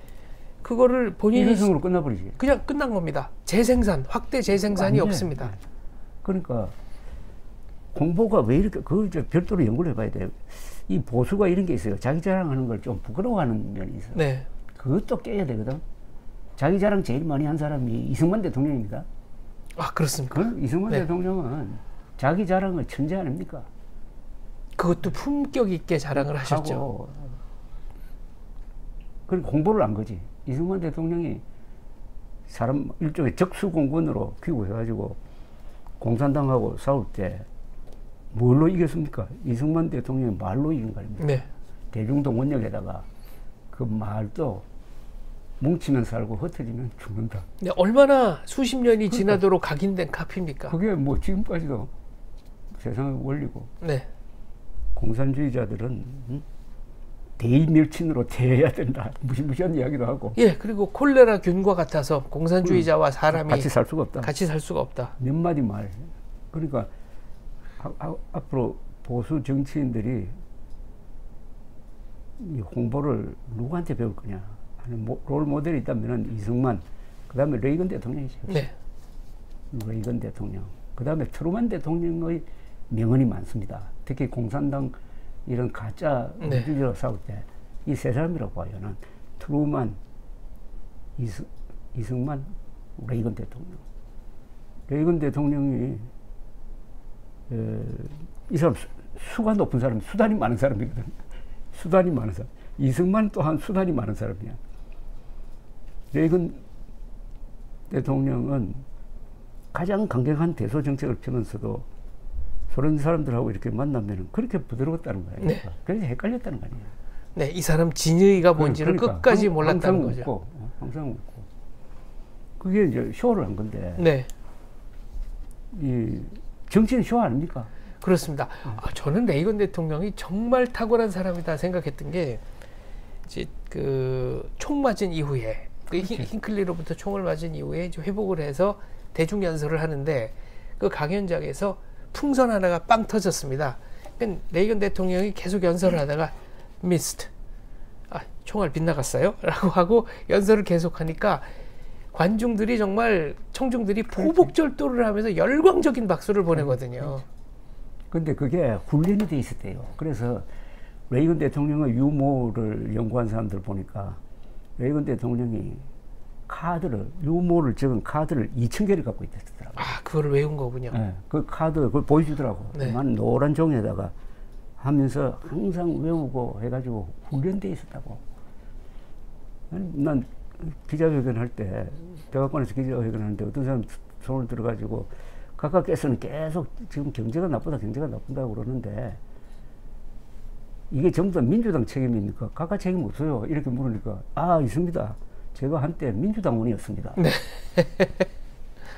그거를 본인이 일회성으로 끝나버리지. 그냥 끝난 겁니다. 재생산, 확대 재생산이 없습니다. 그러니까 공보가 왜 이렇게 그걸 별도로 연구를 해봐야 돼요. 이 보수가 이런 게 있어요. 자기 자랑하는 걸 좀 부끄러워하는 면이 있어요. 네. 그것도 깨야 되거든. 자기 자랑 제일 많이 한 사람이 이승만 대통령입니다. 그렇습니까? 이승만 대통령은 자기 자랑을 천재 아닙니까? 그것도 품격 있게 자랑을 하셨죠. 하고, 그리고 공부를 한 거지. 이승만 대통령이 사람 일종의 적수공군으로 귀국해가지고 공산당하고 싸울 때 뭘로 이겼습니까? 이승만 대통령이 말로 이긴 거 아닙니까? 네. 대중동원력에다가 그 말도 뭉치면 살고 흩어지면 죽는다. 네, 얼마나 수십 년이 지나도록 각인된 카피입니까? 그게 뭐 지금까지도 세상의 원리고. 네. 공산주의자들은 대의멸친으로 대해야 된다. 무시무시한 이야기도 하고. 예, 그리고 콜레라균과 같아서 공산주의자와 사람이 같이 살 수가 없다. 같이 살 수가 없다. 몇 마디 말. 그러니까 앞으로 보수 정치인들이 이 홍보를 누구한테 배울 거냐 하는 롤 모델이 있다면은 이승만, 그 다음에 레이건 대통령이죠. 네. 레이건 대통령, 그 다음에 트루만 대통령의 명언이 많습니다. 특히 공산당 이런 가짜 민주주의로 싸울 때 이 세 사람이라고 봐요. 난 트루만, 이승만, 레이건 대통령. 레이건 대통령이 이 사람 수가 높은 사람, 수단이 많은 사람이거든. 수단이 많은 사람. 이승만 또한 수단이 많은 사람이야. 레이건 대통령은 가장 강경한 대소 정책을 펴면서도 소련 사람들하고 이렇게 만나면 그렇게 부드러웠다는 거예요. 네. 그래서 헷갈렸다는 거 아니에요. 네, 이 사람 진의가 뭔지를 그러니까 끝까지 몰랐다는 거죠. 웃고, 항상 웃고. 그게 이제 쇼를 한 건데. 네. 이 정치는 쇼 아닙니까? 그렇습니다. 저는 레이건 대통령이 정말 탁월한 사람이다 생각했던 게 이제 그 총 맞은 이후에 그 힌클리로부터 총을 맞은 이후에 이제 회복을 해서 대중 연설을 하는데 그 강연장에서 풍선 하나가 빵 터졌습니다. 그러니까 레이건 대통령이 계속 연설을 하다가 미스트, 총알 빗나갔어요? 라고 하고 연설을 계속하니까 관중들이 정말 청중들이 포복절도를 하면서 열광적인 박수를 보내거든요. 근데 그게 훈련이 돼 있었대요. 그래서 레이건 대통령의 유머를 연구한 사람들 보니까 레이건 대통령이 유머를 적은 카드를 2,000개를 갖고 있더라고요. 그거를 외운 거군요. 네, 그 카드, 그걸 보여주더라고. 네. 만 노란 종이에다가 하면서 항상 외우고 해가지고 훈련돼 있었다고. 난 기자회견 할 때, 백악관에서 기자회견 하는데 어떤 사람 손을 들어가지고 각각께서는 계속 지금 경제가 나쁘다 그러는데 이게 전부 다 민주당 책임입니까? 각각 책임 없어요. 이렇게 물으니까 있습니다. 제가 한때 민주당원이었습니다. 네.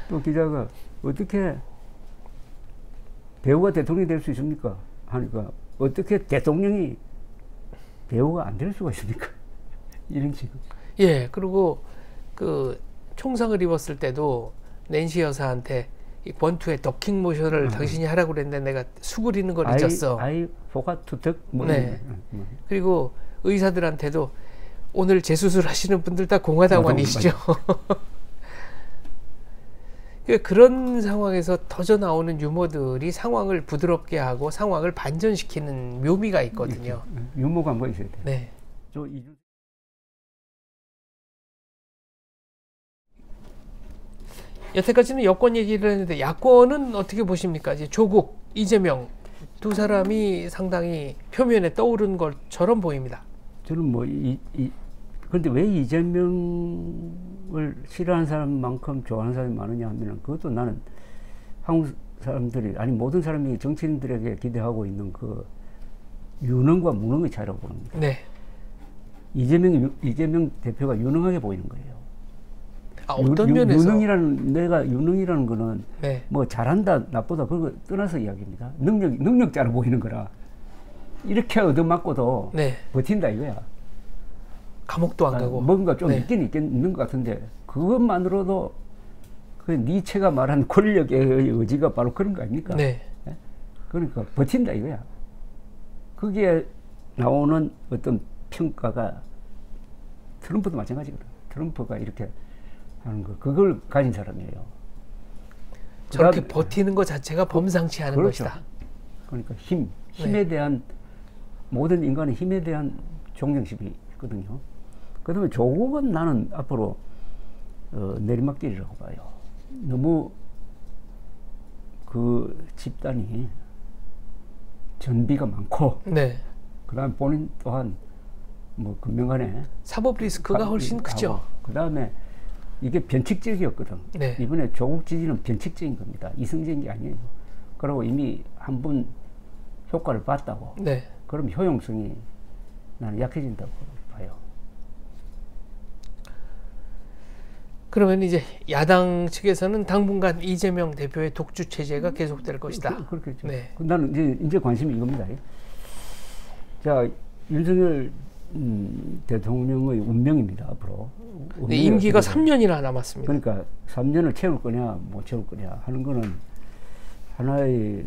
또 기자가 어떻게 배우가 대통령이 될 수 있습니까? 하니까 어떻게 대통령이 배우가 안 될 수가 있습니까? 이런 식으로. 예, 그리고 그 총상을 입었을 때도 낸시 여사한테 이 권투의 더킹 모션을 당신이 하라고 그랬는데 내가 수그리는 걸 잊었어. I forgot to duck. 네. 그리고 의사들한테도 오늘 재수술 하시는 분들 다 공화당원이시죠. 그런 상황에서 터져 나오는 유머들이 상황을 부드럽게 하고 상황을 반전시키는 묘미가 있거든요. 유머가 한번 있어야 돼요. 네. 여태까지는 여권 얘기를 했는데 야권은 어떻게 보십니까? 이제 조국, 이재명 두 사람이 상당히 표면에 떠오른 것처럼 보입니다. 저는 그런데 왜 이재명을 싫어하는 사람만큼 좋아하는 사람이 많으냐 하면 그것도 나는 한국 사람들이, 아니 모든 사람이 정치인들에게 기대하고 있는 그 유능과 무능의 차이라고 봅니다. 네. 이재명 대표가 유능하게 보이는 거예요. 어떤 면에서? 내가 유능이라는 거는 네. 뭐 잘한다, 나쁘다, 그거 떠나서 이야기입니다. 능력자로 보이는 거라. 이렇게 얻어맞고도 네. 버틴다 이거야. 감옥도 안 가고. 뭔가 좀 네. 있는 것 같은데, 그것만으로도 그 니체가 말한 권력의 의지가 바로 그런 거 아닙니까? 네. 그러니까 버틴다 이거야. 그게 나오는 어떤 평가가 트럼프도 마찬가지거든. 트럼프가 이렇게 하는 거, 그걸 가진 사람이에요. 저렇게 버티는 것 자체가 범상치 않은 그렇죠. 것이다. 그러니까 힘에 대한, 모든 인간의 힘에 대한 존경심이 있거든요. 그 다음에 조국은 나는 앞으로 내리막길이라고 봐요. 너무 그 집단이 전비가 많고, 네. 그다음에 본인 또한 뭐 금명간에 사법 리스크가 훨씬 크죠. 그다음에 이게 변칙적이었거든. 네. 이번에 조국 지지는 변칙적인 겁니다. 이성적인 게 아니에요. 그리고 이미 한 번 효과를 봤다고. 네. 그럼 효용성이 나는 약해진다고 봐요. 그러면 이제 야당 측에서는 당분간 이재명 대표의 독주 체제가 계속될 것이다. 그렇겠죠. 네. 나는 이제 관심이 이겁니다. 자, 윤석열 대통령의 운명입니다. 앞으로. 네, 임기가 3년이나 남았습니다. 그러니까 3년을 채울 거냐 못 채울 거냐 하는 거는 하나의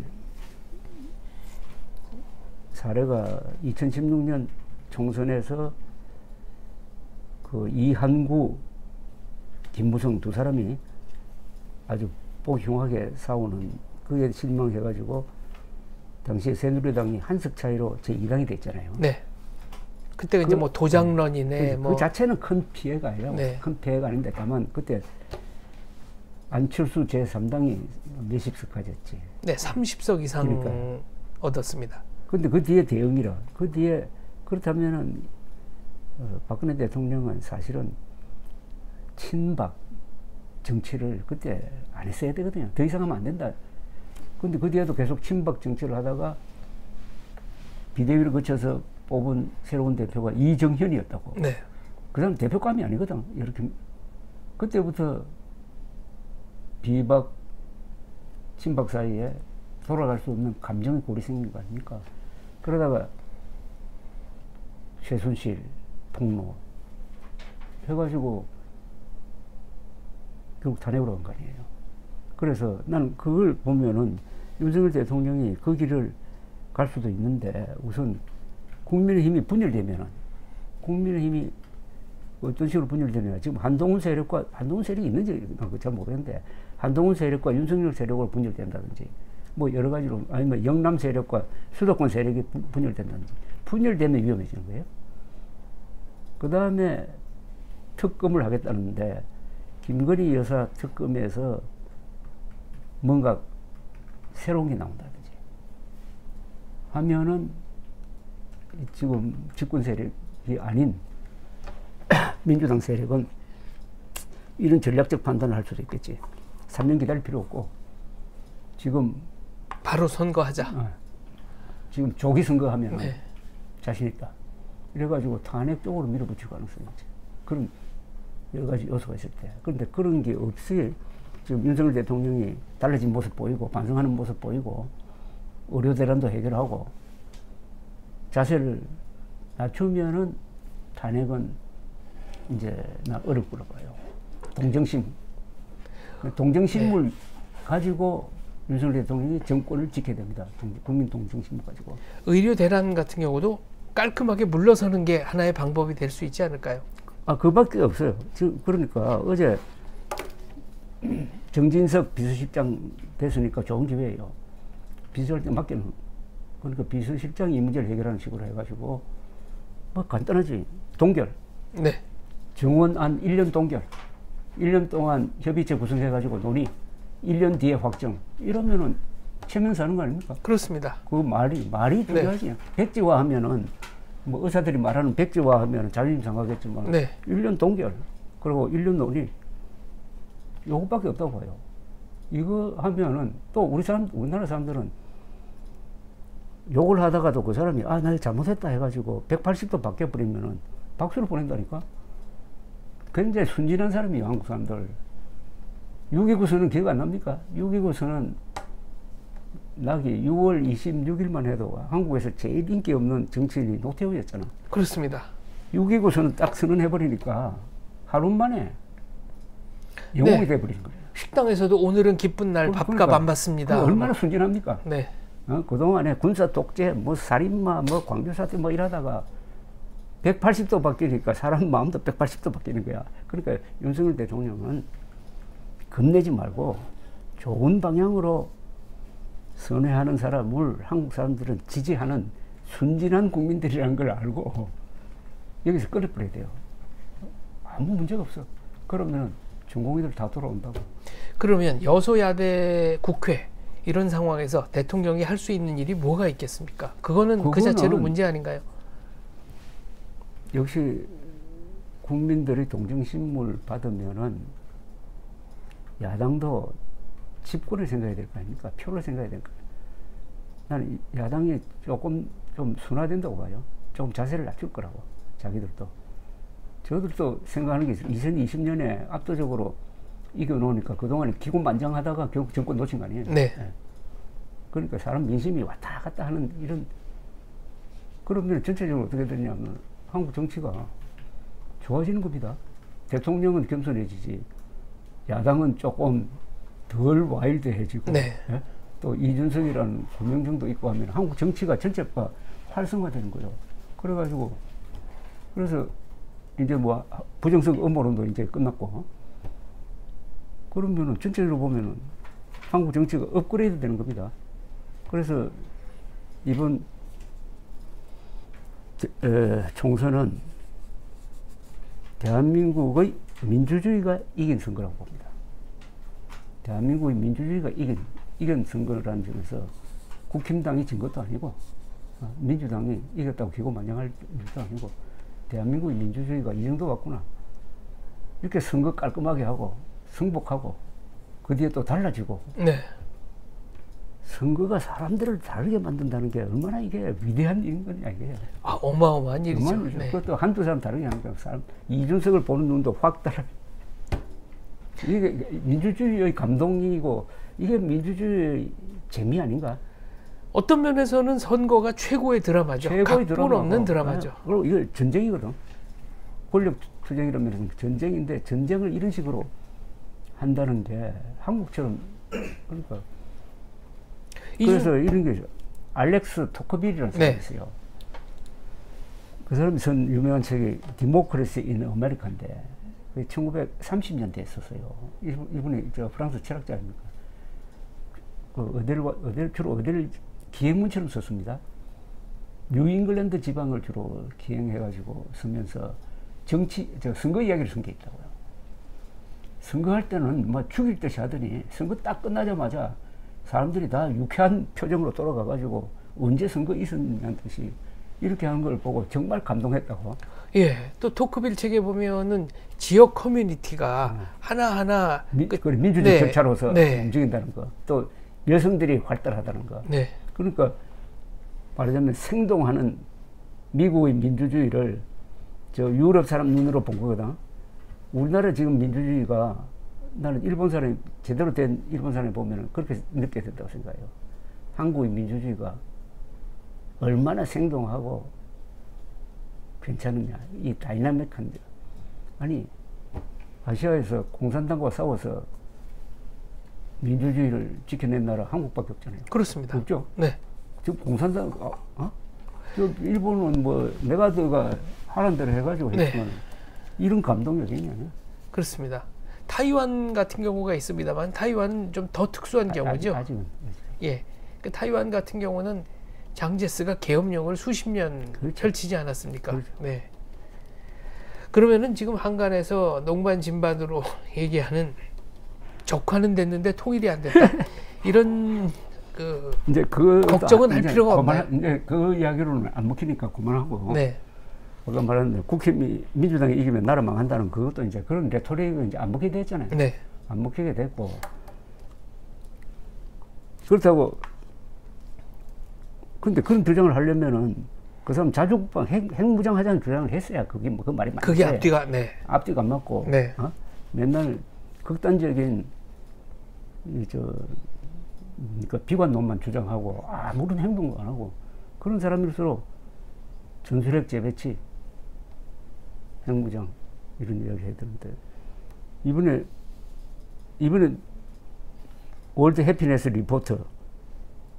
사례가 2016년 총선에서 그 이한구, 김무성 두 사람이 아주 보기 흉하게 싸우는 그게 실망해가지고 당시에 새누리당이 한석 차이로 제2당이 됐잖아요. 네. 그때가 이제 뭐 도장런이네. 그 자체는 큰 피해가 아니라 네. 큰 피해가 아닌데 다만 그때 안철수 제3당이 몇십 석 가졌지. 네, 30석 이상 그러니까요. 얻었습니다. 근데 그 뒤에 대응이라. 그 뒤에 그렇다면은 박근혜 대통령은 사실은 친박 정치를 그때 안 했어야 되거든요. 더 이상 하면 안 된다. 근데 그 뒤에도 계속 친박 정치를 하다가 비대위를 거쳐서 뽑은 새로운 대표가 이정현이었다고. 네. 그 사람 대표감이 아니거든. 이렇게 그때부터 비박 친박 사이에 돌아갈 수 없는 감정의 골이 생긴 거 아닙니까? 그러다가 최순실 폭로 해가지고 결국 탄핵으로 간 거 아니에요. 그래서 나는 그걸 보면은 윤석열 대통령이 그 길을 갈 수도 있는데 우선 국민의힘이 분열되면은 국민의힘이 어떤 식으로 분열되냐. 지금 한동훈 세력이 있는지 잘 모르겠는데 한동훈 세력과 윤석열 세력으로 분열된다든지 뭐 여러 가지로 아니면 영남 세력과 수도권 세력이 분열된다든지 분열되면 위험해지는 거예요. 그 다음에 특검을 하겠다는데 김건희 여사 특검에서 뭔가 새로운 게 나온다든지 하면은 지금 집권 세력이 아닌 민주당 세력은 이런 전략적 판단을 할 수도 있겠지. 3년 기다릴 필요 없고 지금 바로 선거하자. 지금 조기 선거하면 네. 자신 있다. 이래가지고 탄핵 쪽으로 밀어붙일 가능성이 있지. 그런 여러 가지 요소가 있을 때. 그런데 그런 게 없이 지금 윤석열 대통령이 달라진 모습 보이고 반성하는 모습 보이고 의료 대란도 해결하고 자세를 낮추면은 탄핵은 이제 나 어렵고 봐요. 동정심을 네. 가지고 윤석열 대통령이 정권을 지켜야 됩니다. 국민 동정심을 가지고. 의료 대란 같은 경우도 깔끔하게 물러서는 게 하나의 방법이 될 수 있지 않을까요? 그밖에 없어요. 그러니까 어제 정진석 비서실장 됐으니까 좋은 기회예요. 비서실장 맡기는. 그러니까 비서실장이 이 문제를 해결하는 식으로 해가지고 뭐 간단하지. 동결. 네. 정원안 1년 동결. 1년 동안 협의체 구성해가지고 논의. 1년 뒤에 확정. 이러면은 최면서 하는 거 아닙니까? 그렇습니다. 그 말이 중요하지. 네. 백지화 하면은 뭐 의사들이 말하는 백지화 하면은 자존심 상하겠지만 네. 1년 동결. 그리고 1년 논의. 요것밖에 없다고 봐요. 이거 하면은 또 우리나라 사람들은 욕을 하다가도 그 사람이 나 잘못했다 해가지고 180도 바뀌어버리면은 박수를 보낸다니까. 굉장히 순진한 사람이에요, 한국 사람들. 6.29선언 기억 안 납니까? 6.29선언 나기 6월 26일만 해도 한국에서 제일 인기 없는 정치인이 노태우였잖아. 그렇습니다. 6.29선언 딱 선언해버리니까 하루 만에 영웅이 돼버린 거예요. 식당에서도 오늘은 기쁜 날 밥값 안 받습니다. 얼마나 순진합니까? 네. 그동안에 군사 독재, 뭐 살인마, 뭐 광교사태 뭐 이러다가 180도 바뀌니까 사람 마음도 180도 바뀌는 거야. 그러니까 윤석열 대통령은 겁내지 말고 좋은 방향으로 선회하는 사람을 한국 사람들은 지지하는 순진한 국민들이라는 걸 알고 여기서 끊어버려야 돼요. 아무 문제가 없어. 그러면 전공의들 다 돌아온다고. 그러면 여소야대 국회 이런 상황에서 대통령이 할 수 있는 일이 뭐가 있겠습니까? 그거는 그 자체로 문제 아닌가요? 역시 국민들의 동정심을 받으면은 야당도 집권을 생각해야 될 거 아닙니까? 표를 생각해야 될 거 아닙니까? 나는 야당이 조금 좀 순화된다고 봐요. 조금 자세를 낮출 거라고, 자기들도. 저들도 생각하는 게 있어요. 2020년에 압도적으로 이겨놓으니까 그동안에 기곤만장하다가 결국 정권 놓친 거 아니에요? 네. 네. 그러니까 사람 민심이 왔다 갔다 하는 이런, 그러면 전체적으로 어떻게 되냐면 한국 정치가 좋아지는 겁니다. 대통령은 겸손해지지, 야당은 조금 덜 와일드해지고, 네. 예? 또 이준석이라는 고명정도 있고 하면 한국 정치가 전체가 활성화되는 거죠. 그래가지고, 그래서 이제 뭐 부정선거 음모론도 이제 끝났고, 그러면은 전체적으로 보면은 한국 정치가 업그레이드 되는 겁니다. 그래서 이번 총선은 대한민국의 민주주의가 이긴 선거라고 봅니다. 대한민국의 민주주의가 이긴 선거라는 점에서 국힘당이 진 것도 아니고, 민주당이 이겼다고 기고만장할 일도 아니고, 대한민국의 민주주의가 이 정도 같구나. 이렇게 선거 깔끔하게 하고, 승복하고, 그 뒤에 또 달라지고. 네. 선거가 사람들을 다르게 만든다는 게 얼마나 이게 위대한 일인 거냐, 이게. 아, 어마어마한 일이죠. 네. 그것도 한두 사람 다르게 하는 거야. 이준석을 보는 눈도 확 달라. 이게 민주주의의 감동이고, 이게 민주주의의 재미 아닌가? 어떤 면에서는 선거가 최고의 드라마죠. 최고의 각본 없는 드라마죠. 그리고 이거 전쟁이거든. 권력 투쟁이라면 전쟁인데, 전쟁을 이런 식으로 한다는 게 한국처럼, 그러니까. 그래서 이런 게 알렉스 토커빌이라는 사람이 네. 있어요. 그 사람이 쓴 유명한 책이 디모크래시 인 아메리카인데, 1930년대에 썼어요. 이분이 저 프랑스 철학자 아닙니까? 주로 어딜 기행문처럼 썼습니다. 뉴잉글랜드 지방을 주로 기행해가지고 쓰면서 선거 이야기를 쓴 게 있다고요. 선거할 때는 뭐 죽일 듯이 하더니 선거 딱 끝나자마자 사람들이 다 유쾌한 표정으로 돌아가가지고 언제 선거 있었냐는 듯이 이렇게 하는 걸 보고 정말 감동했다고. 예, 또 토크빌 책에 보면은 지역 커뮤니티가 하나하나 민주주의 네, 절차로서 네. 움직인다는 거, 또 여성들이 활달하다는 거. 네. 그러니까 말하자면 생동하는 미국의 민주주의를 저 유럽 사람 눈으로 본 거거든. 우리나라 지금 민주주의가, 나는 일본 사람이, 제대로 된 일본 사람이 보면 그렇게 느껴야 된다고 생각해요. 한국의 민주주의가 얼마나 생동하고 괜찮으냐, 이 다이나믹한데. 아니, 아시아에서 공산당과 싸워서 민주주의를 지켜낸 나라 한국밖에 없잖아요. 그렇습니다. 없죠? 네. 지금 공산당, 저 일본은 뭐 메가드가 하는 대로 해가지고 했지만, 네. 이런 감동이 어디 있냐. 그렇습니다. 타이완 같은 경우가 있습니다만, 타이완은 좀 더 특수한 경우죠. 아직은. 예. 그 타이완 같은 경우는 장제스가 계엄령을 수십 년 그렇죠. 펼치지 않았습니까? 그렇죠. 네. 그러면은 지금 한간에서 농반진반으로 얘기하는 적화는 됐는데 통일이 안 됐다. 이런 이제 걱정은 할 필요가 없나요? 이제 그 이야기로는 안 먹히니까 그만하고. 네. 아까 말했는데 국힘이 민주당이 이기면 나라 망한다는 그것도 이제 그런 레토릭은 이제 안 먹히게 됐잖아요. 네. 안 먹히게 됐고. 그렇다고, 근데 그런 주장을 하려면은 그 사람 자주국방 핵무장 하자는 주장을 했어야 그게 뭐 그 말이 맞어요. 그게 앞뒤가 앞뒤가 안 맞고. 네. 맨날 극단적인 그러니까 비관론만 주장하고 아무런 행동도 안 하고 그런 사람일수록 전술핵 재배치, 핵무장 이런 이야기 해야 되는데 이번에 월드 해피니스 리포트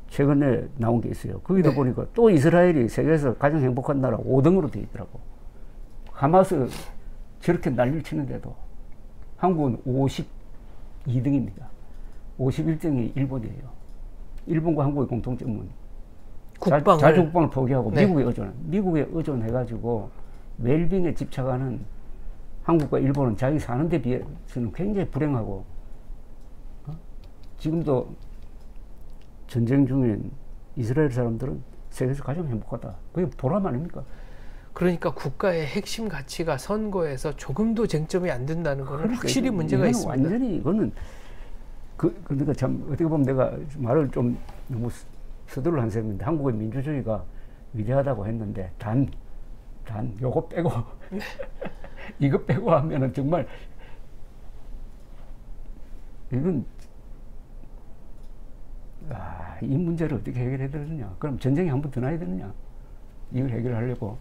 최근에 나온 게 있어요. 거기도 네. 보니까 또 이스라엘이 세계에서 가장 행복한 나라 5등으로 돼 있더라고. 하마스 저렇게 난리를 치는데도 한국은 52등입니다. 51등이 일본이에요. 일본과 한국의 공통점은 자주국방을 포기하고 네. 미국에 의존해가지고 웰빙에 집착하는 한국과 일본은 자기 사는 데 비해서는 굉장히 불행하고 지금도 전쟁 중인 이스라엘 사람들은 세계에서 가장 행복하다. 그게 보람 아닙니까? 그러니까 국가의 핵심 가치가 선거에서 조금도 쟁점이 안 된다는 거는 그러니까 확실히 문제가 있습니다. 완전히 이거는 그러니까 참 어떻게 보면 내가 말을 좀 너무 서두를 한 셈인데 한국의 민주주의가 위대하다고 했는데 단 요거 빼고 이거 빼고 하면은 정말 이건 이 문제를 어떻게 해결해야 되느냐? 그럼 전쟁이 한 번 더 나야 되느냐? 이걸 해결하려고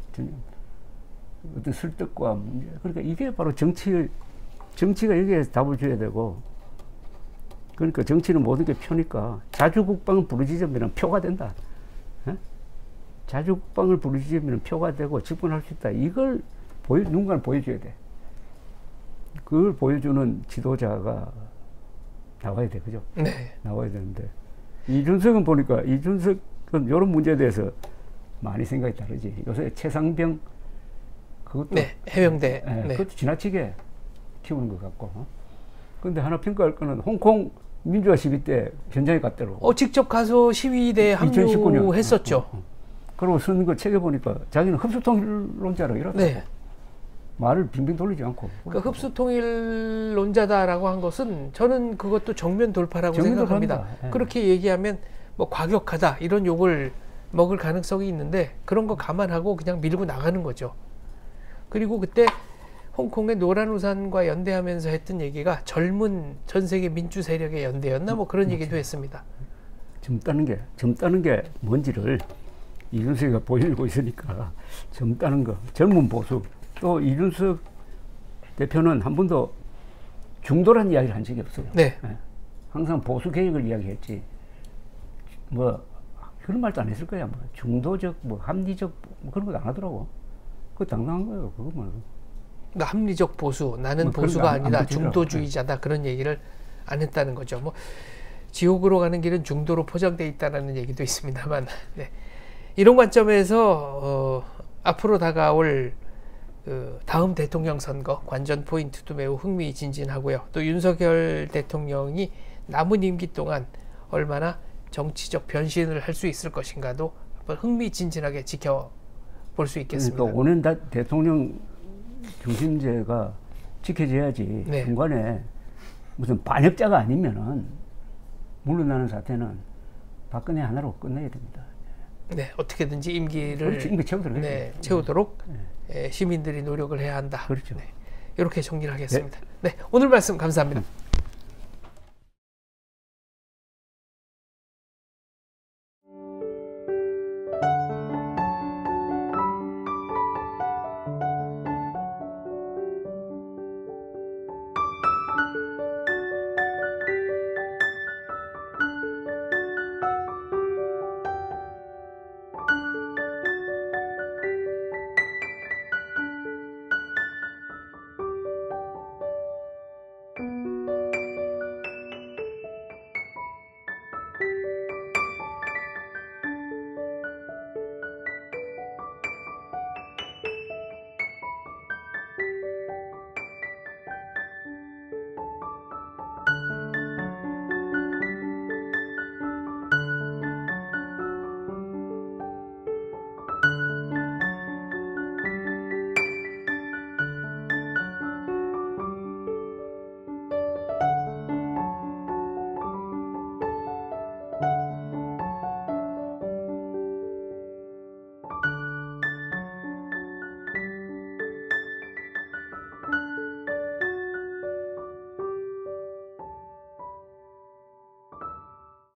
어떤 설득과 문제. 그러니까 이게 바로 정치가 여기에 답을 줘야 되고. 그러니까 정치는 모든 게 표니까 자주국방은 부르짖으면 표가 된다. 에? 자주국방을 부르짖으면 표가 되고 집권할 수 있다. 이걸 누군가는 보여줘야 돼. 그걸 보여주는 지도자가 나와야 돼, 그죠? 네. 나와야 되는데 이준석은 보니까 이준석은 이런 문제에 대해서 많이 생각이 다르지. 요새 최상병 그것도 해병대. 그것도 지나치게 키우는 것 같고. 그런데 하나 평가할 거는 홍콩 민주화 시위 때 현장에 갔더라고. 직접 가서 시위대에 합류했었죠. 그리고 선거 책에 보니까 자기는 흡수통일론자로 이러더라고. 네. 말을 빙빙 돌리지 않고. 그러니까 흡수통일론자다라고 한 것은 저는 그것도 정면 돌파라고 생각합니다. 네. 그렇게 얘기하면 뭐 과격하다 이런 욕을 먹을 가능성이 있는데 그런 거 감안하고 그냥 밀고 나가는 거죠. 그리고 그때 홍콩의 노란우산과 연대하면서 했던 얘기가 젊은 전 세계 민주 세력의 연대였나 뭐 그런 얘기도 했습니다. 젊다는 게 뭔지를 이준석이가 보여주고 있으니까 젊다는 거, 젊은 보수. 또 이준석 대표는 한 번도 중도란 이야기를 한 적이 없어요. 네. 항상 보수 개혁을 이야기했지. 뭐 그런 말도 안 했을 거야. 뭐 중도적, 뭐 합리적 뭐 그런 것도 안 하더라고. 그거 당당한 거예요. 그거 말고. 그러니까 합리적 보수, 나는 뭐 보수가 아니다, 안 중도주의자다 그런 얘기를 안 했다는 거죠. 뭐 지옥으로 가는 길은 중도로 포장돼 있다라는 얘기도 있습니다만, 네. 이런 관점에서 앞으로 다가올 다음 대통령 선거 관전 포인트도 매우 흥미진진하고요. 또 윤석열 대통령이 남은 임기 동안 얼마나 정치적 변신을 할 수 있을 것인가도 한번 흥미진진하게 지켜볼 수 있겠습니다. 그러니까 5년 대통령 중심제가 지켜져야지. 네. 중간에 무슨 반역자가 아니면은 물러나는 사태는 박근혜 하나로 끝내야 됩니다. 네, 어떻게든지 임기를 그렇지, 임기 채우도록, 채우도록 시민들이 노력을 해야 한다. 그렇죠. 네, 이렇게 정리를 하겠습니다. 네, 오늘 말씀 감사합니다.